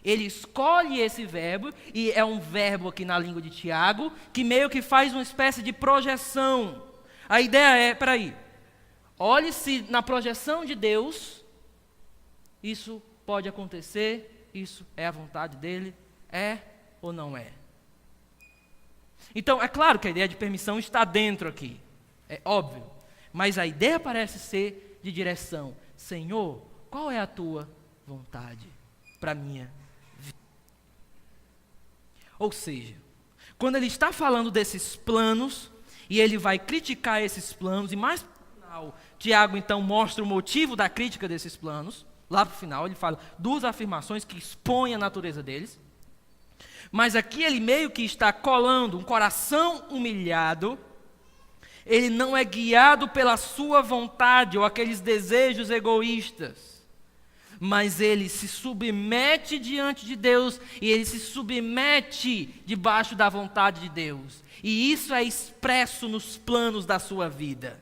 Ele escolhe esse verbo, e é um verbo aqui na língua de Tiago, que meio que faz uma espécie de projeção. A ideia é, peraí, olhe se na projeção de Deus, isso pode acontecer, isso é a vontade dele, é ou não é? Então, é claro que a ideia de permissão está dentro aqui, é óbvio, mas a ideia parece ser de direção. Senhor, qual é a tua vontade para a minha vida? Ou seja, quando ele está falando desses planos, e ele vai criticar esses planos, e mais no final, Tiago então mostra o motivo da crítica desses planos, Lá para o final ele fala duas afirmações que expõem a natureza deles. Mas aqui ele meio que está colando um coração humilhado. Ele não é guiado pela sua vontade ou aqueles desejos egoístas. Mas ele se submete diante de Deus e ele se submete debaixo da vontade de Deus. E isso é expresso nos planos da sua vida.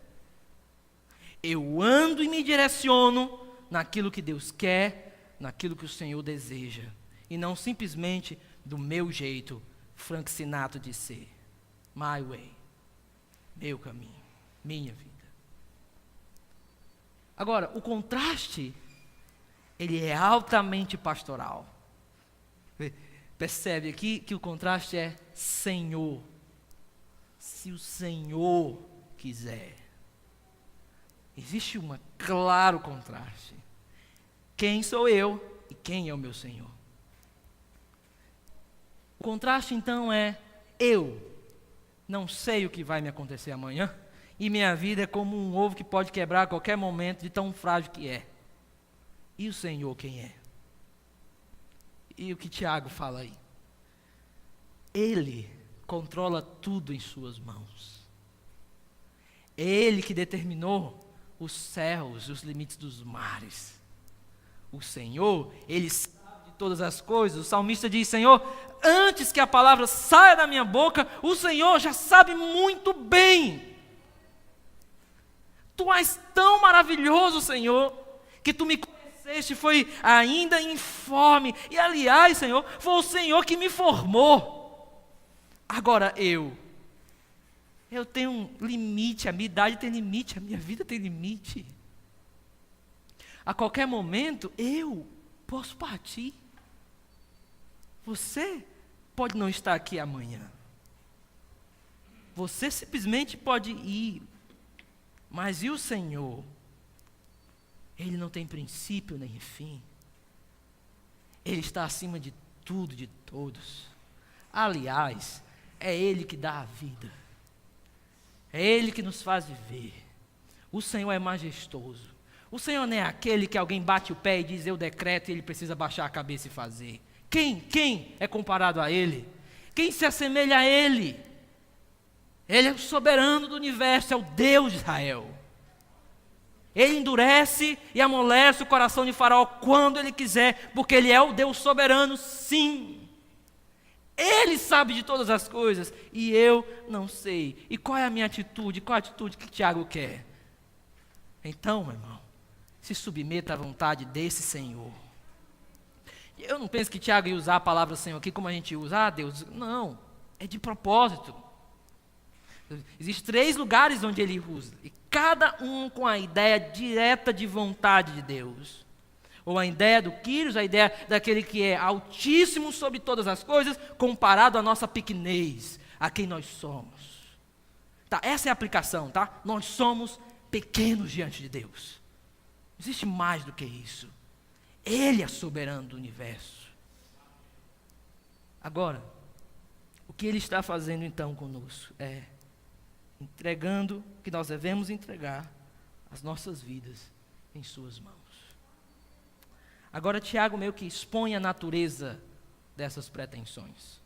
Eu ando e me direciono naquilo que Deus quer, naquilo que o Senhor deseja. E não simplesmente do meu jeito, Frank Sinatra de ser. My way. Meu caminho. Minha vida. Agora, o contraste, ele é altamente pastoral. Percebe aqui que o contraste é Senhor. Se o Senhor quiser. Existe um claro contraste. Quem sou eu e quem é o meu Senhor? O contraste então é: eu não sei o que vai me acontecer amanhã, e minha vida é como um ovo que pode quebrar a qualquer momento, de tão frágil que é. E o Senhor quem é? E o que Tiago fala aí? Ele controla tudo em suas mãos. Ele que determinou os céus, os limites dos mares. O Senhor, Ele sabe de todas as coisas. O salmista diz: Senhor, antes que a palavra saia da minha boca, o Senhor já sabe muito bem. Tu és tão maravilhoso, Senhor, que Tu me conheceste, foi ainda informe. E aliás, Senhor, foi o Senhor que me formou. Agora eu tenho um limite, a minha idade tem limite, a minha vida tem limite. A qualquer momento eu posso partir. Você pode não estar aqui amanhã. Você simplesmente pode ir. Mas e o Senhor? Ele não tem princípio nem fim. Ele está acima de tudo, de todos. Aliás, é Ele que dá a vida. É Ele que nos faz viver. O Senhor é majestoso. O Senhor não é aquele que alguém bate o pé e diz: eu decreto, e Ele precisa baixar a cabeça e fazer. Quem é comparado a Ele? Quem se assemelha a Ele? Ele é o soberano do universo, é o Deus de Israel. Ele endurece e amolece o coração de Faraó quando Ele quiser, porque Ele é o Deus soberano, sim. Ele sabe de todas as coisas e eu não sei. E qual é a minha atitude? Qual a atitude que Tiago quer? Então, meu irmão, se submeta à vontade desse Senhor. Eu não penso que Tiago ia usar a palavra Senhor aqui como a gente usa, Deus. Não, é de propósito. Existem 3 lugares onde ele usa, e cada um com a ideia direta de vontade de Deus. Ou a ideia do Kyrios, a ideia daquele que é altíssimo sobre todas as coisas, comparado à nossa pequenez, a quem nós somos. Tá, essa é a aplicação, tá? Nós somos pequenos diante de Deus. Existe mais do que isso. Ele é soberano do universo. Agora, o que Ele está fazendo então conosco é entregando o que nós devemos entregar, as nossas vidas em suas mãos. Agora Tiago meio que expõe a natureza dessas pretensões.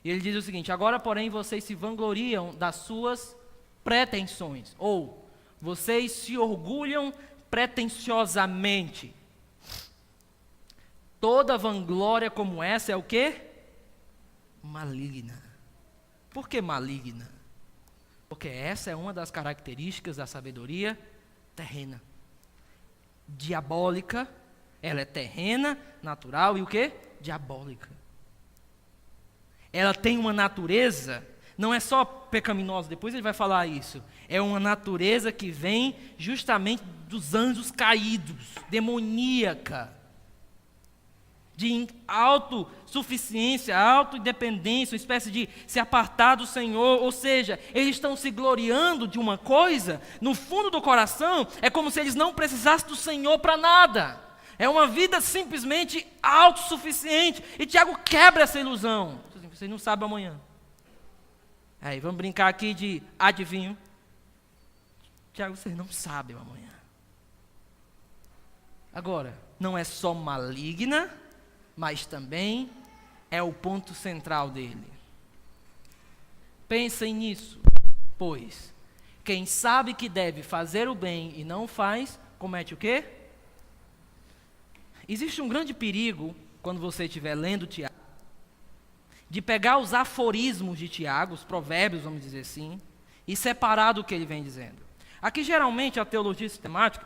E ele diz o seguinte: agora, porém, vocês se vangloriam das suas pretensões, ou vocês se orgulham pretensiosamente. Toda vanglória como essa é o quê? Maligna. Por que maligna? Porque essa é uma das características da sabedoria terrena. Diabólica, ela é terrena, natural e o quê? Diabólica. Ela tem uma natureza, não é só pecaminosa, depois ele vai falar isso. É uma natureza que vem justamente dos anjos caídos, demoníaca. De autossuficiência, autoindependência, uma espécie de se apartar do Senhor, ou seja, eles estão se gloriando de uma coisa, no fundo do coração, é como se eles não precisassem do Senhor para nada, é uma vida simplesmente autossuficiente, e Tiago quebra essa ilusão. Vocês não sabem amanhã. Aí, vamos brincar aqui de adivinho. Tiago, vocês não sabem amanhã. Agora, não é só maligna, mas também é o ponto central dele. Pensem nisso, pois quem sabe que deve fazer o bem e não faz, comete o quê? Existe um grande perigo, quando você estiver lendo Tiago, de pegar os aforismos de Tiago, os provérbios, vamos dizer assim, e separar do que ele vem dizendo. Aqui, geralmente, a teologia sistemática,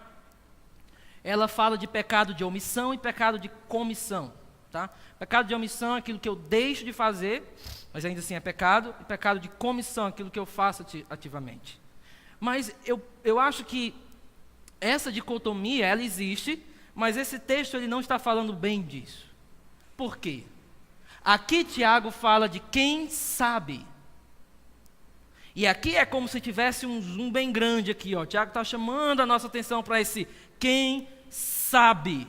ela fala de pecado de omissão e pecado de comissão. Tá? Pecado de omissão é aquilo que eu deixo de fazer, mas ainda assim é pecado, e pecado de comissão é aquilo que eu faço ativamente. Mas eu acho que essa dicotomia, ela existe, mas esse texto ele não está falando bem disso. Por quê? Aqui Tiago fala de quem sabe. E aqui é como se tivesse um zoom bem grande aqui, ó. Tiago está chamando a nossa atenção para esse quem sabe.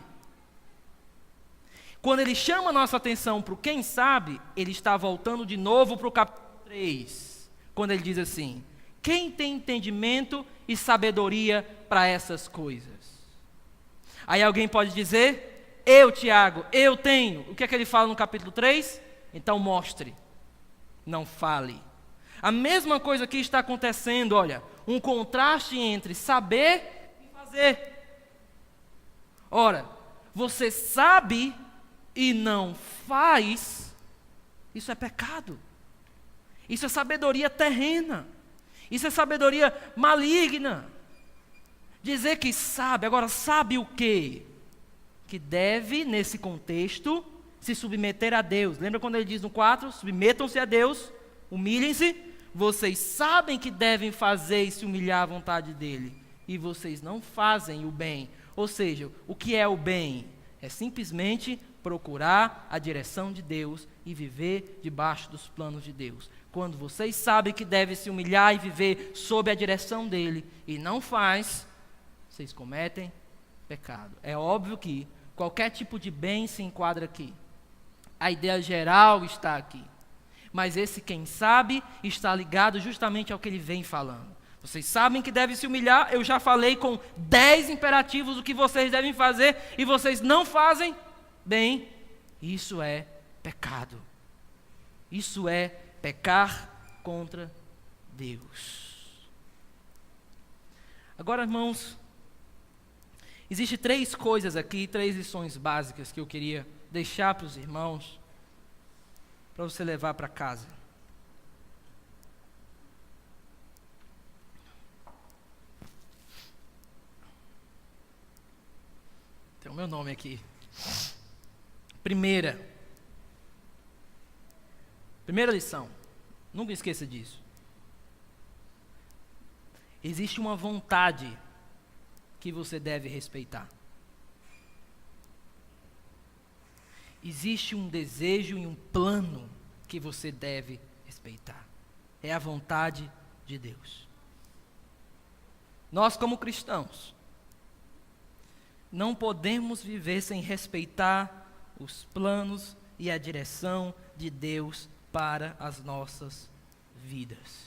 Quando ele chama a nossa atenção para o quem sabe, ele está voltando de novo para o capítulo 3, quando ele diz assim: quem tem entendimento e sabedoria para essas coisas? Aí alguém pode dizer: eu, Tiago, eu tenho. O que é que ele fala no capítulo 3? Então mostre, não fale. A mesma coisa aqui está acontecendo, olha, um contraste entre saber e fazer. Ora, você sabe e não faz, isso é pecado. Isso é sabedoria terrena. Isso é sabedoria maligna. Dizer que sabe, agora sabe o quê? Que deve, nesse contexto, se submeter a Deus. Lembra quando ele diz no 4, submetam-se a Deus, humilhem-se. Vocês sabem que devem fazer e se humilhar à vontade dele, e vocês não fazem o bem. Ou seja, o que é o bem? É simplesmente procurar a direção de Deus e viver debaixo dos planos de Deus. Quando vocês sabem que devem se humilhar e viver sob a direção dele e não faz, vocês cometem pecado. É óbvio que qualquer tipo de bem se enquadra aqui. A ideia geral está aqui. Mas esse quem sabe está ligado justamente ao que ele vem falando. Vocês sabem que devem se humilhar, eu já falei com 10 imperativos do que vocês devem fazer e vocês não fazem, bem, isso é pecado. Isso é pecar contra Deus. Agora, irmãos, existem 3 coisas aqui, 3 lições básicas que eu queria deixar para os irmãos, para você levar para casa. Tem o meu nome aqui. Primeira lição, nunca esqueça disso. Existe uma vontade que você deve respeitar. Existe um desejo e um plano que você deve respeitar. É a vontade de Deus. Nós, como cristãos, não podemos viver sem respeitar os planos e a direção de Deus para as nossas vidas.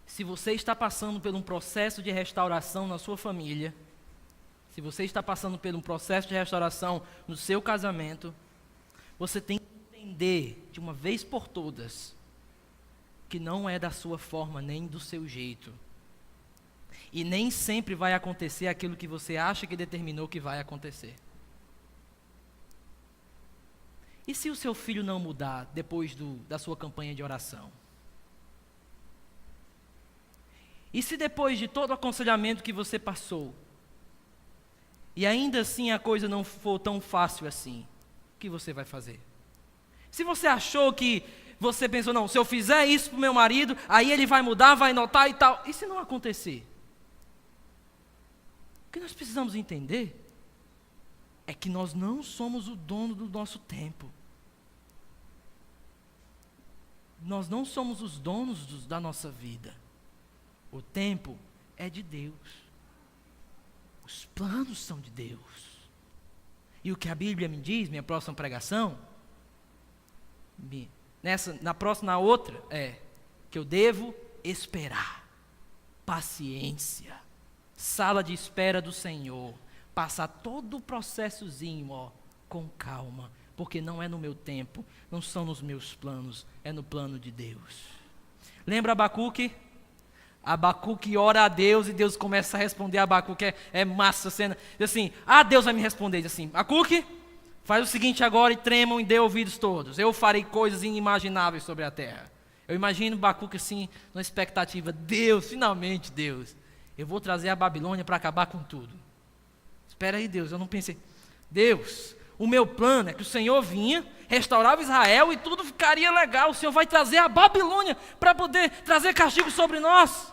Se você está passando por um processo de restauração na sua família, se você está passando por um processo de restauração no seu casamento, você tem que entender de uma vez por todas que não é da sua forma nem do seu jeito. E nem sempre vai acontecer aquilo que você acha que determinou que vai acontecer. E se o seu filho não mudar depois da sua campanha de oração? E se depois de todo o aconselhamento que você passou, e ainda assim a coisa não for tão fácil assim, o que você vai fazer? Se você achou que, você pensou, não, se eu fizer isso para o meu marido, aí ele vai mudar, vai notar e tal, e se não acontecer? O que nós precisamos entender é que nós não somos o dono do nosso tempo. Nós não somos os donos da nossa vida. O tempo é de Deus. Os planos são de Deus. E o que a Bíblia me diz, minha próxima pregação, na outra, é que eu devo esperar paciência, sala de espera do Senhor, passar todo o processozinho, com calma, porque não é no meu tempo, não são nos meus planos, é no plano de Deus. Lembra Abacuque? Abacuque ora a Deus e Deus começa a responder a Abacuque. É massa a cena. Diz assim, Deus vai me responder. Diz assim, Abacuque, faz o seguinte agora e tremam e dê ouvidos todos. Eu farei coisas inimagináveis sobre a terra. Eu imagino Abacuque assim, numa expectativa. Deus, finalmente Deus, eu vou trazer a Babilônia para acabar com tudo. Espera aí Deus, eu não pensei. Deus, o meu plano é que o Senhor vinha, restaurava Israel e tudo ficaria legal. O Senhor vai trazer a Babilônia para poder trazer castigo sobre nós.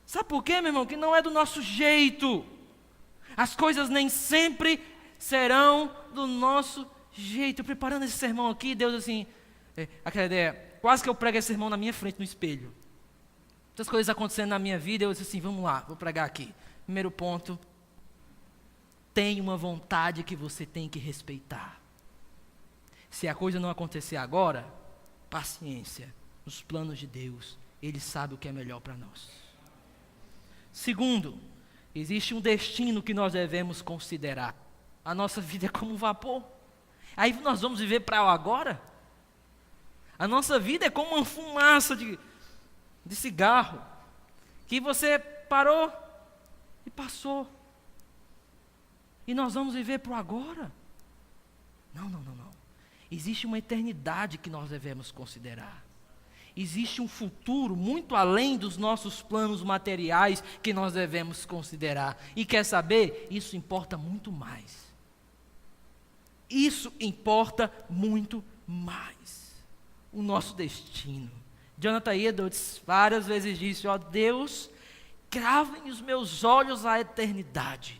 Sabe por quê, meu irmão? Que não é do nosso jeito. As coisas nem sempre serão do nosso jeito. Eu preparando esse sermão aqui, Deus assim, aquela ideia, quase que eu prego esse sermão na minha frente, no espelho. Muitas coisas acontecendo na minha vida, eu disse assim, vamos lá, vou pregar aqui. Primeiro ponto, tem uma vontade que você tem que respeitar. Se a coisa não acontecer agora, paciência. Nos planos de Deus, Ele sabe o que é melhor para nós. Segundo, existe um destino que nós devemos considerar. A nossa vida é como um vapor. Aí nós vamos viver para o agora? A nossa vida é como uma fumaça de cigarro, que você parou e passou. E nós vamos viver para o agora? Não. Existe uma eternidade que nós devemos considerar. Existe um futuro muito além dos nossos planos materiais que nós devemos considerar. E quer saber? Isso importa muito mais. Isso importa muito mais. O nosso destino. Jonathan Edwards várias vezes disse, Deus, cravem os meus olhos à eternidade.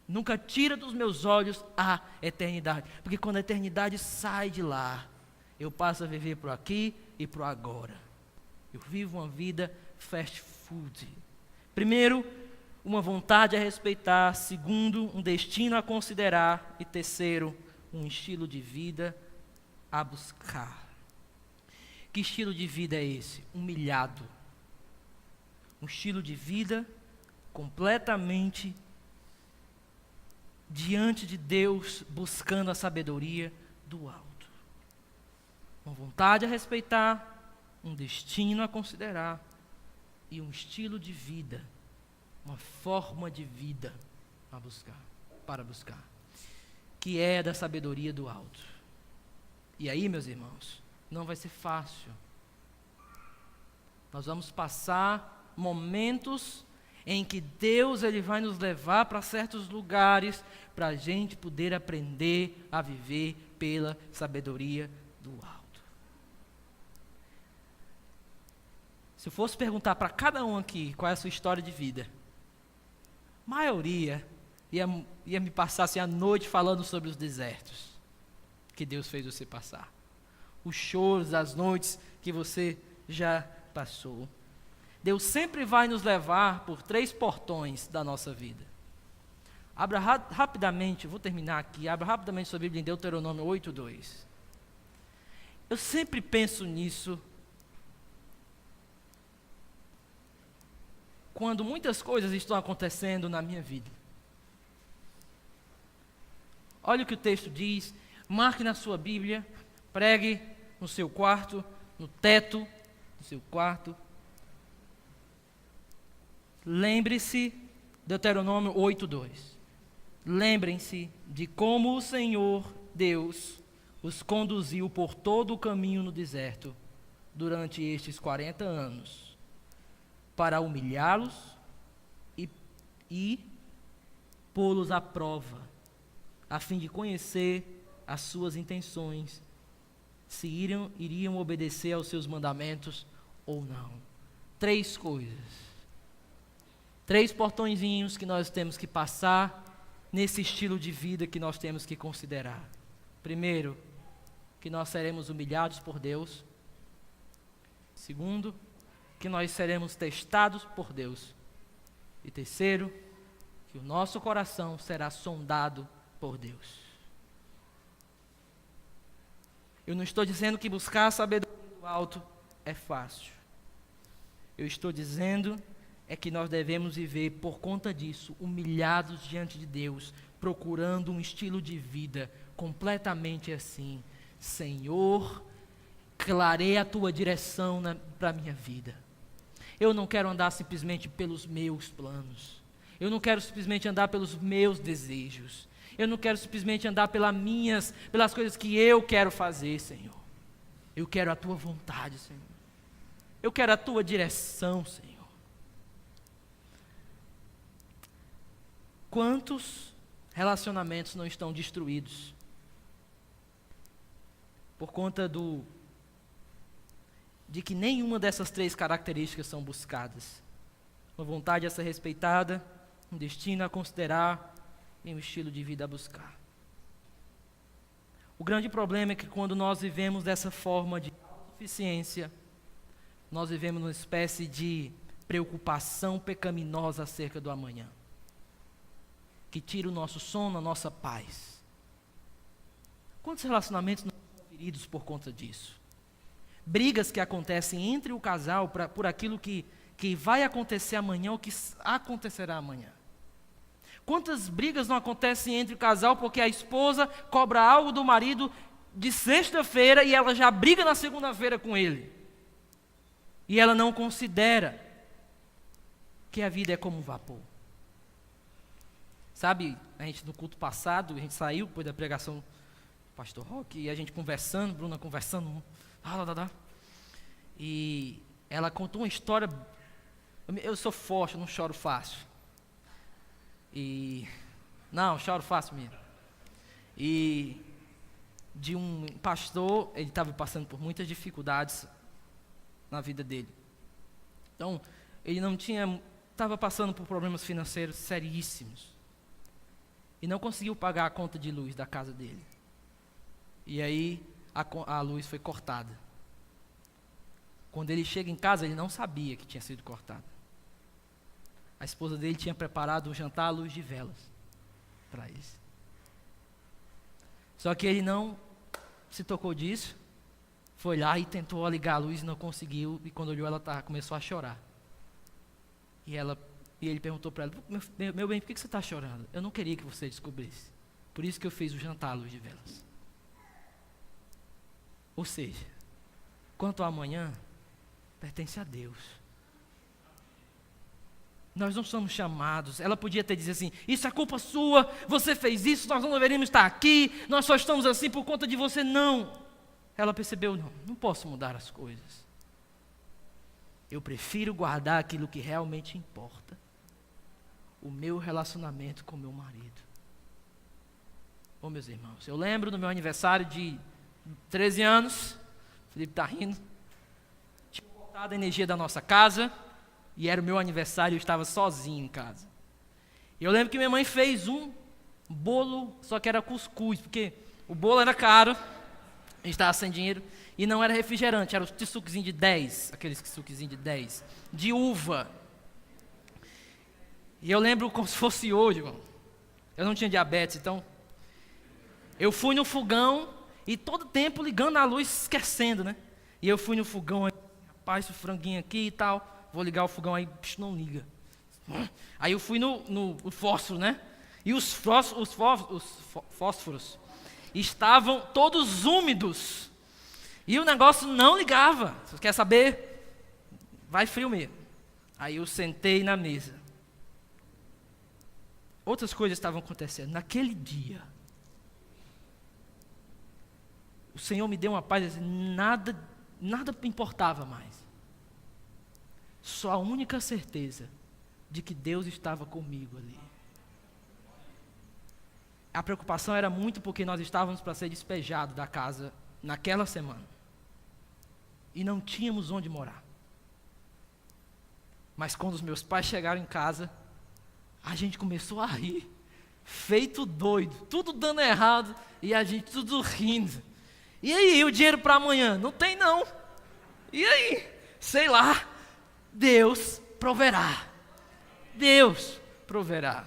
Nunca tira dos meus olhos a eternidade. Porque quando a eternidade sai de lá, eu passo a viver por aqui e por agora. Eu vivo uma vida fast food. Primeiro, uma vontade a respeitar. Segundo, um destino a considerar. E terceiro, um estilo de vida a buscar. Que estilo de vida é esse? Humilhado. Um estilo de vida completamente diante de Deus, buscando a sabedoria do alto. Uma vontade a respeitar, um destino a considerar e um estilo de vida, uma forma de vida para buscar, que é da sabedoria do alto. E aí, meus irmãos, não vai ser fácil. Nós vamos passar momentos em que Deus Ele vai nos levar para certos lugares para a gente poder aprender a viver pela sabedoria do alto. Se eu fosse perguntar para cada um aqui qual é a sua história de vida, a maioria ia me passar assim, a noite falando sobre os desertos que Deus fez você passar. Os choros, as noites que você já passou. Deus sempre vai nos levar por 3 portões da nossa vida. Abra rapidamente, vou terminar aqui, abra rapidamente sua Bíblia em Deuteronômio 8:2. Eu sempre penso nisso quando muitas coisas estão acontecendo na minha vida. Olha o que o texto diz, marque na sua Bíblia, pregue no seu quarto, no teto do seu quarto. Lembre-se, Deuteronômio 8:2. Lembrem-se de como o Senhor Deus os conduziu por todo o caminho no deserto durante estes 40 anos, para humilhá-los e pô-los à prova, a fim de conhecer as suas intenções, se iriam obedecer aos seus mandamentos ou não. 3 coisas. 3 portõezinhos que nós temos que passar nesse estilo de vida que nós temos que considerar. Primeiro, que nós seremos humilhados por Deus. Segundo, que nós seremos testados por Deus. E terceiro, que o nosso coração será sondado por Deus. Eu não estou dizendo que buscar a sabedoria do alto é fácil. Eu estou dizendo é que nós devemos viver por conta disso, humilhados diante de Deus, procurando um estilo de vida completamente assim. Senhor, clareia a tua direção para a minha vida. Eu não quero andar simplesmente pelos meus planos. Eu não quero simplesmente andar pelos meus desejos. Eu não quero simplesmente andar pelas coisas que eu quero fazer, Senhor. Eu quero a tua vontade, Senhor. Eu quero a tua direção, Senhor. Quantos relacionamentos não estão destruídos por conta de que nenhuma dessas 3 características são buscadas? Uma vontade a ser respeitada, um destino a considerar e um estilo de vida a buscar. O grande problema é que quando nós vivemos dessa forma de autossuficiência, nós vivemos numa espécie de preocupação pecaminosa acerca do amanhã, que tira o nosso sono, a nossa paz. Quantos relacionamentos não são feridos por conta disso? Brigas que acontecem entre o casal por aquilo que vai acontecer amanhã ou que acontecerá amanhã. Quantas brigas não acontecem entre o casal porque a esposa cobra algo do marido de sexta-feira e ela já briga na segunda-feira com ele. E ela não considera que a vida é como um vapor. Sabe, a gente no culto passado, a gente saiu depois da pregação do pastor Roque, e a gente conversando, Bruna conversando, e ela contou uma história. Eu sou forte, eu não choro fácil. Não, choro fácil mesmo. E de um pastor, ele estava passando por muitas dificuldades na vida dele. Então, ele estava passando por problemas financeiros seríssimos. E não conseguiu pagar a conta de luz da casa dele. E aí, a luz foi cortada. Quando ele chega em casa, ele não sabia que tinha sido cortada. A esposa dele tinha preparado um jantar à luz de velas para eles. Só que ele não se tocou disso, foi lá e tentou ligar a luz e não conseguiu, e quando olhou ela começou a chorar. E ele perguntou para ela: meu bem, por que você está chorando? Eu não queria que você descobrisse. Por isso que eu fiz o jantar à luz de velas. Ou seja, quanto ao amanhã, pertence a Deus. Nós não somos chamados. Ela podia ter dito assim: isso é culpa sua, você fez isso, nós não deveríamos estar aqui, nós só estamos assim por conta de você. Não. Ela percebeu: não posso mudar as coisas. Eu prefiro guardar aquilo que realmente importa. O meu relacionamento com meu marido. Meus irmãos, eu lembro do meu aniversário de 13 anos, o Felipe está rindo, tinha cortado a energia da nossa casa, e era o meu aniversário e eu estava sozinho em casa. E eu lembro que minha mãe fez um bolo, só que era cuscuz, porque o bolo era caro, a gente estava sem dinheiro, e não era refrigerante, era o suquezinho de 10, aqueles suquezinho de 10, de uva. E eu lembro como se fosse hoje, irmão. Eu não tinha diabetes, então eu fui no fogão e todo tempo ligando a luz, esquecendo, né? E eu fui no fogão, rapaz, o franguinho aqui e tal, vou ligar o fogão aí, não liga. Aí eu fui no fósforo, né? E os fósforos estavam todos úmidos. E o negócio não ligava. Você quer saber? Vai frio mesmo. Aí eu sentei na mesa. Outras coisas estavam acontecendo. Naquele dia, o Senhor me deu uma paz, assim, nada importava mais. Só a única certeza de que Deus estava comigo ali. A preocupação era muito porque nós estávamos para ser despejados da casa naquela semana. E não tínhamos onde morar. Mas quando os meus pais chegaram em casa, a gente começou a rir, feito doido, tudo dando errado, e a gente tudo rindo. E aí, o dinheiro para amanhã? Não tem não. E aí? Sei lá. Deus proverá. Deus proverá.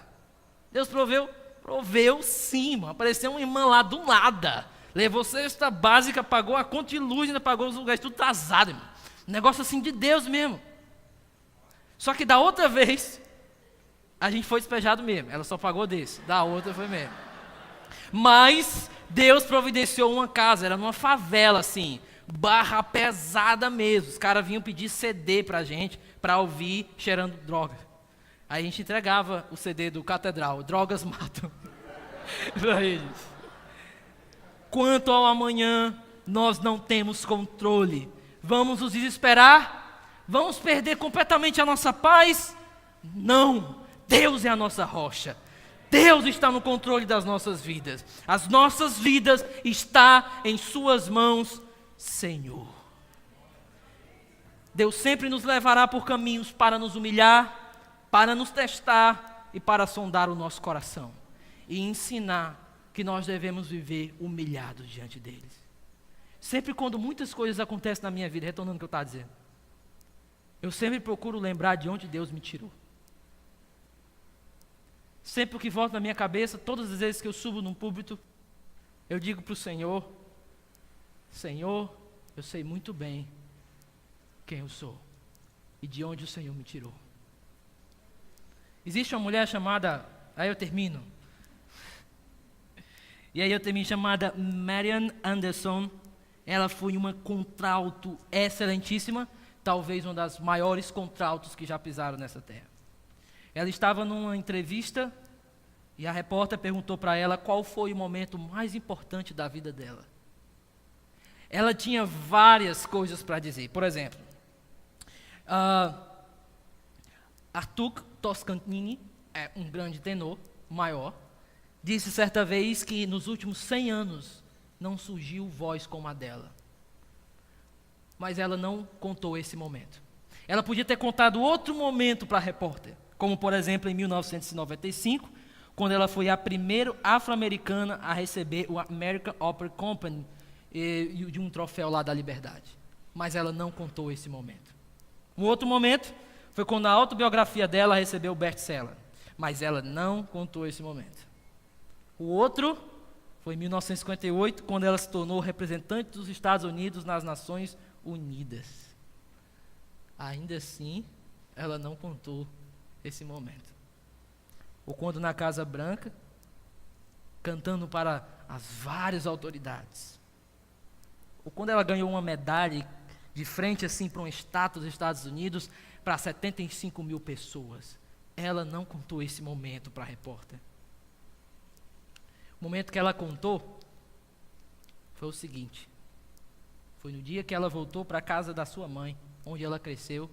Deus proveu? Proveu sim, mano. Apareceu uma irmã lá do nada. Levou cesta básica, pagou a conta de luz, ainda pagou os lugares, tudo atrasado, irmão. Um negócio assim de Deus mesmo. Só que da outra vez, a gente foi despejado mesmo. Ela só pagou desse. Da outra foi mesmo. Mas Deus providenciou uma casa. Era numa favela assim. Barra pesada mesmo. Os caras vinham pedir CD pra gente, pra ouvir cheirando droga. Aí a gente entregava o CD do Catedral, Drogas Matam, pra eles. Quanto ao amanhã, nós não temos controle. Vamos nos desesperar? Vamos perder completamente a nossa paz? Não. Deus é a nossa rocha. Deus está no controle das nossas vidas. As nossas vidas estão em suas mãos, Senhor. Deus sempre nos levará por caminhos para nos humilhar, para nos testar e para sondar o nosso coração. E ensinar que nós devemos viver humilhados diante deles. Sempre quando muitas coisas acontecem na minha vida, retornando o que eu estava dizendo, eu sempre procuro lembrar de onde Deus me tirou. Sempre que volta na minha cabeça, todas as vezes que eu subo num púlpito, eu digo para o Senhor, Senhor, eu sei muito bem quem eu sou e de onde o Senhor me tirou. Existe uma mulher chamada, aí eu termino, chamada Marian Anderson. Ela foi uma contralto excelentíssima, talvez uma das maiores contraltos que já pisaram nessa terra. Ela estava numa entrevista e a repórter perguntou para ela qual foi o momento mais importante da vida dela. Ela tinha várias coisas para dizer. Por exemplo, Arthur Toscanini, é um grande tenor, maior, disse certa vez que nos últimos 100 anos não surgiu voz como a dela. Mas ela não contou esse momento. Ela podia ter contado outro momento para a repórter, como por exemplo em 1995, quando ela foi a primeira afro-americana a receber o American Opera Company de um troféu lá da Liberdade. Mas ela não contou esse momento. Um outro momento foi quando a autobiografia dela recebeu o best-seller, mas ela não contou esse momento. O outro foi em 1958, quando ela se tornou representante dos Estados Unidos nas Nações Unidas. Ainda assim, ela não contou esse momento. Ou quando na Casa Branca, cantando para as várias autoridades. Ou quando ela ganhou uma medalha de frente assim para uma estátua dos Estados Unidos para 75 mil pessoas. Ela não contou esse momento para a repórter. O momento que ela contou foi o seguinte: foi no dia que ela voltou para a casa da sua mãe, onde ela cresceu,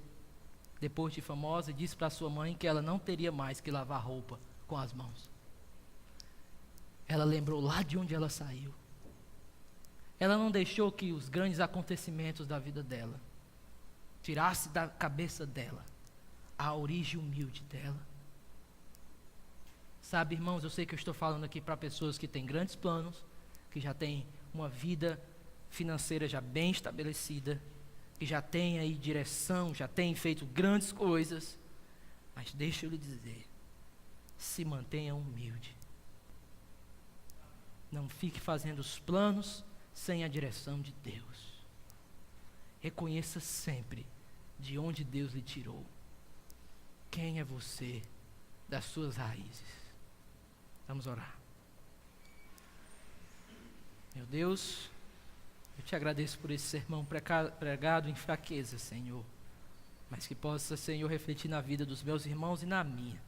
depois de famosa, e disse para sua mãe que ela não teria mais que lavar roupa com as mãos. Ela lembrou lá de onde ela saiu. Ela não deixou que os grandes acontecimentos da vida dela tirasse da cabeça dela a origem humilde dela. Sabe, irmãos, eu sei que eu estou falando aqui para pessoas que têm grandes planos, que já têm uma vida financeira já bem estabelecida, que já têm aí direção, já têm feito grandes coisas, mas deixa eu lhe dizer, se mantenha humilde. Não fique fazendo os planos sem a direção de Deus. Reconheça sempre de onde Deus lhe tirou. Quem é você, das suas raízes. Vamos orar. Meu Deus, eu te agradeço por esse sermão pregado em fraqueza, Senhor, mas que possa, Senhor, refletir na vida dos meus irmãos e na minha.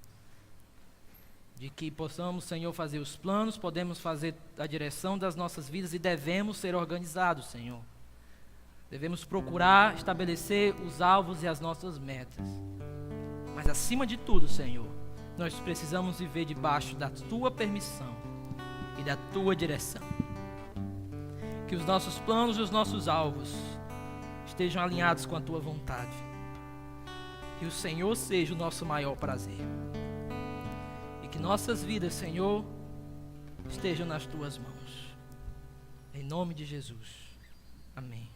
De que possamos, Senhor, fazer os planos, podemos fazer a direção das nossas vidas e devemos ser organizados, Senhor. Devemos procurar estabelecer os alvos e as nossas metas. Mas acima de tudo, Senhor, nós precisamos viver debaixo da Tua permissão e da Tua direção. Que os nossos planos e os nossos alvos estejam alinhados com a Tua vontade. Que o Senhor seja o nosso maior prazer. E que nossas vidas, Senhor, estejam nas Tuas mãos. Em nome de Jesus. Amém.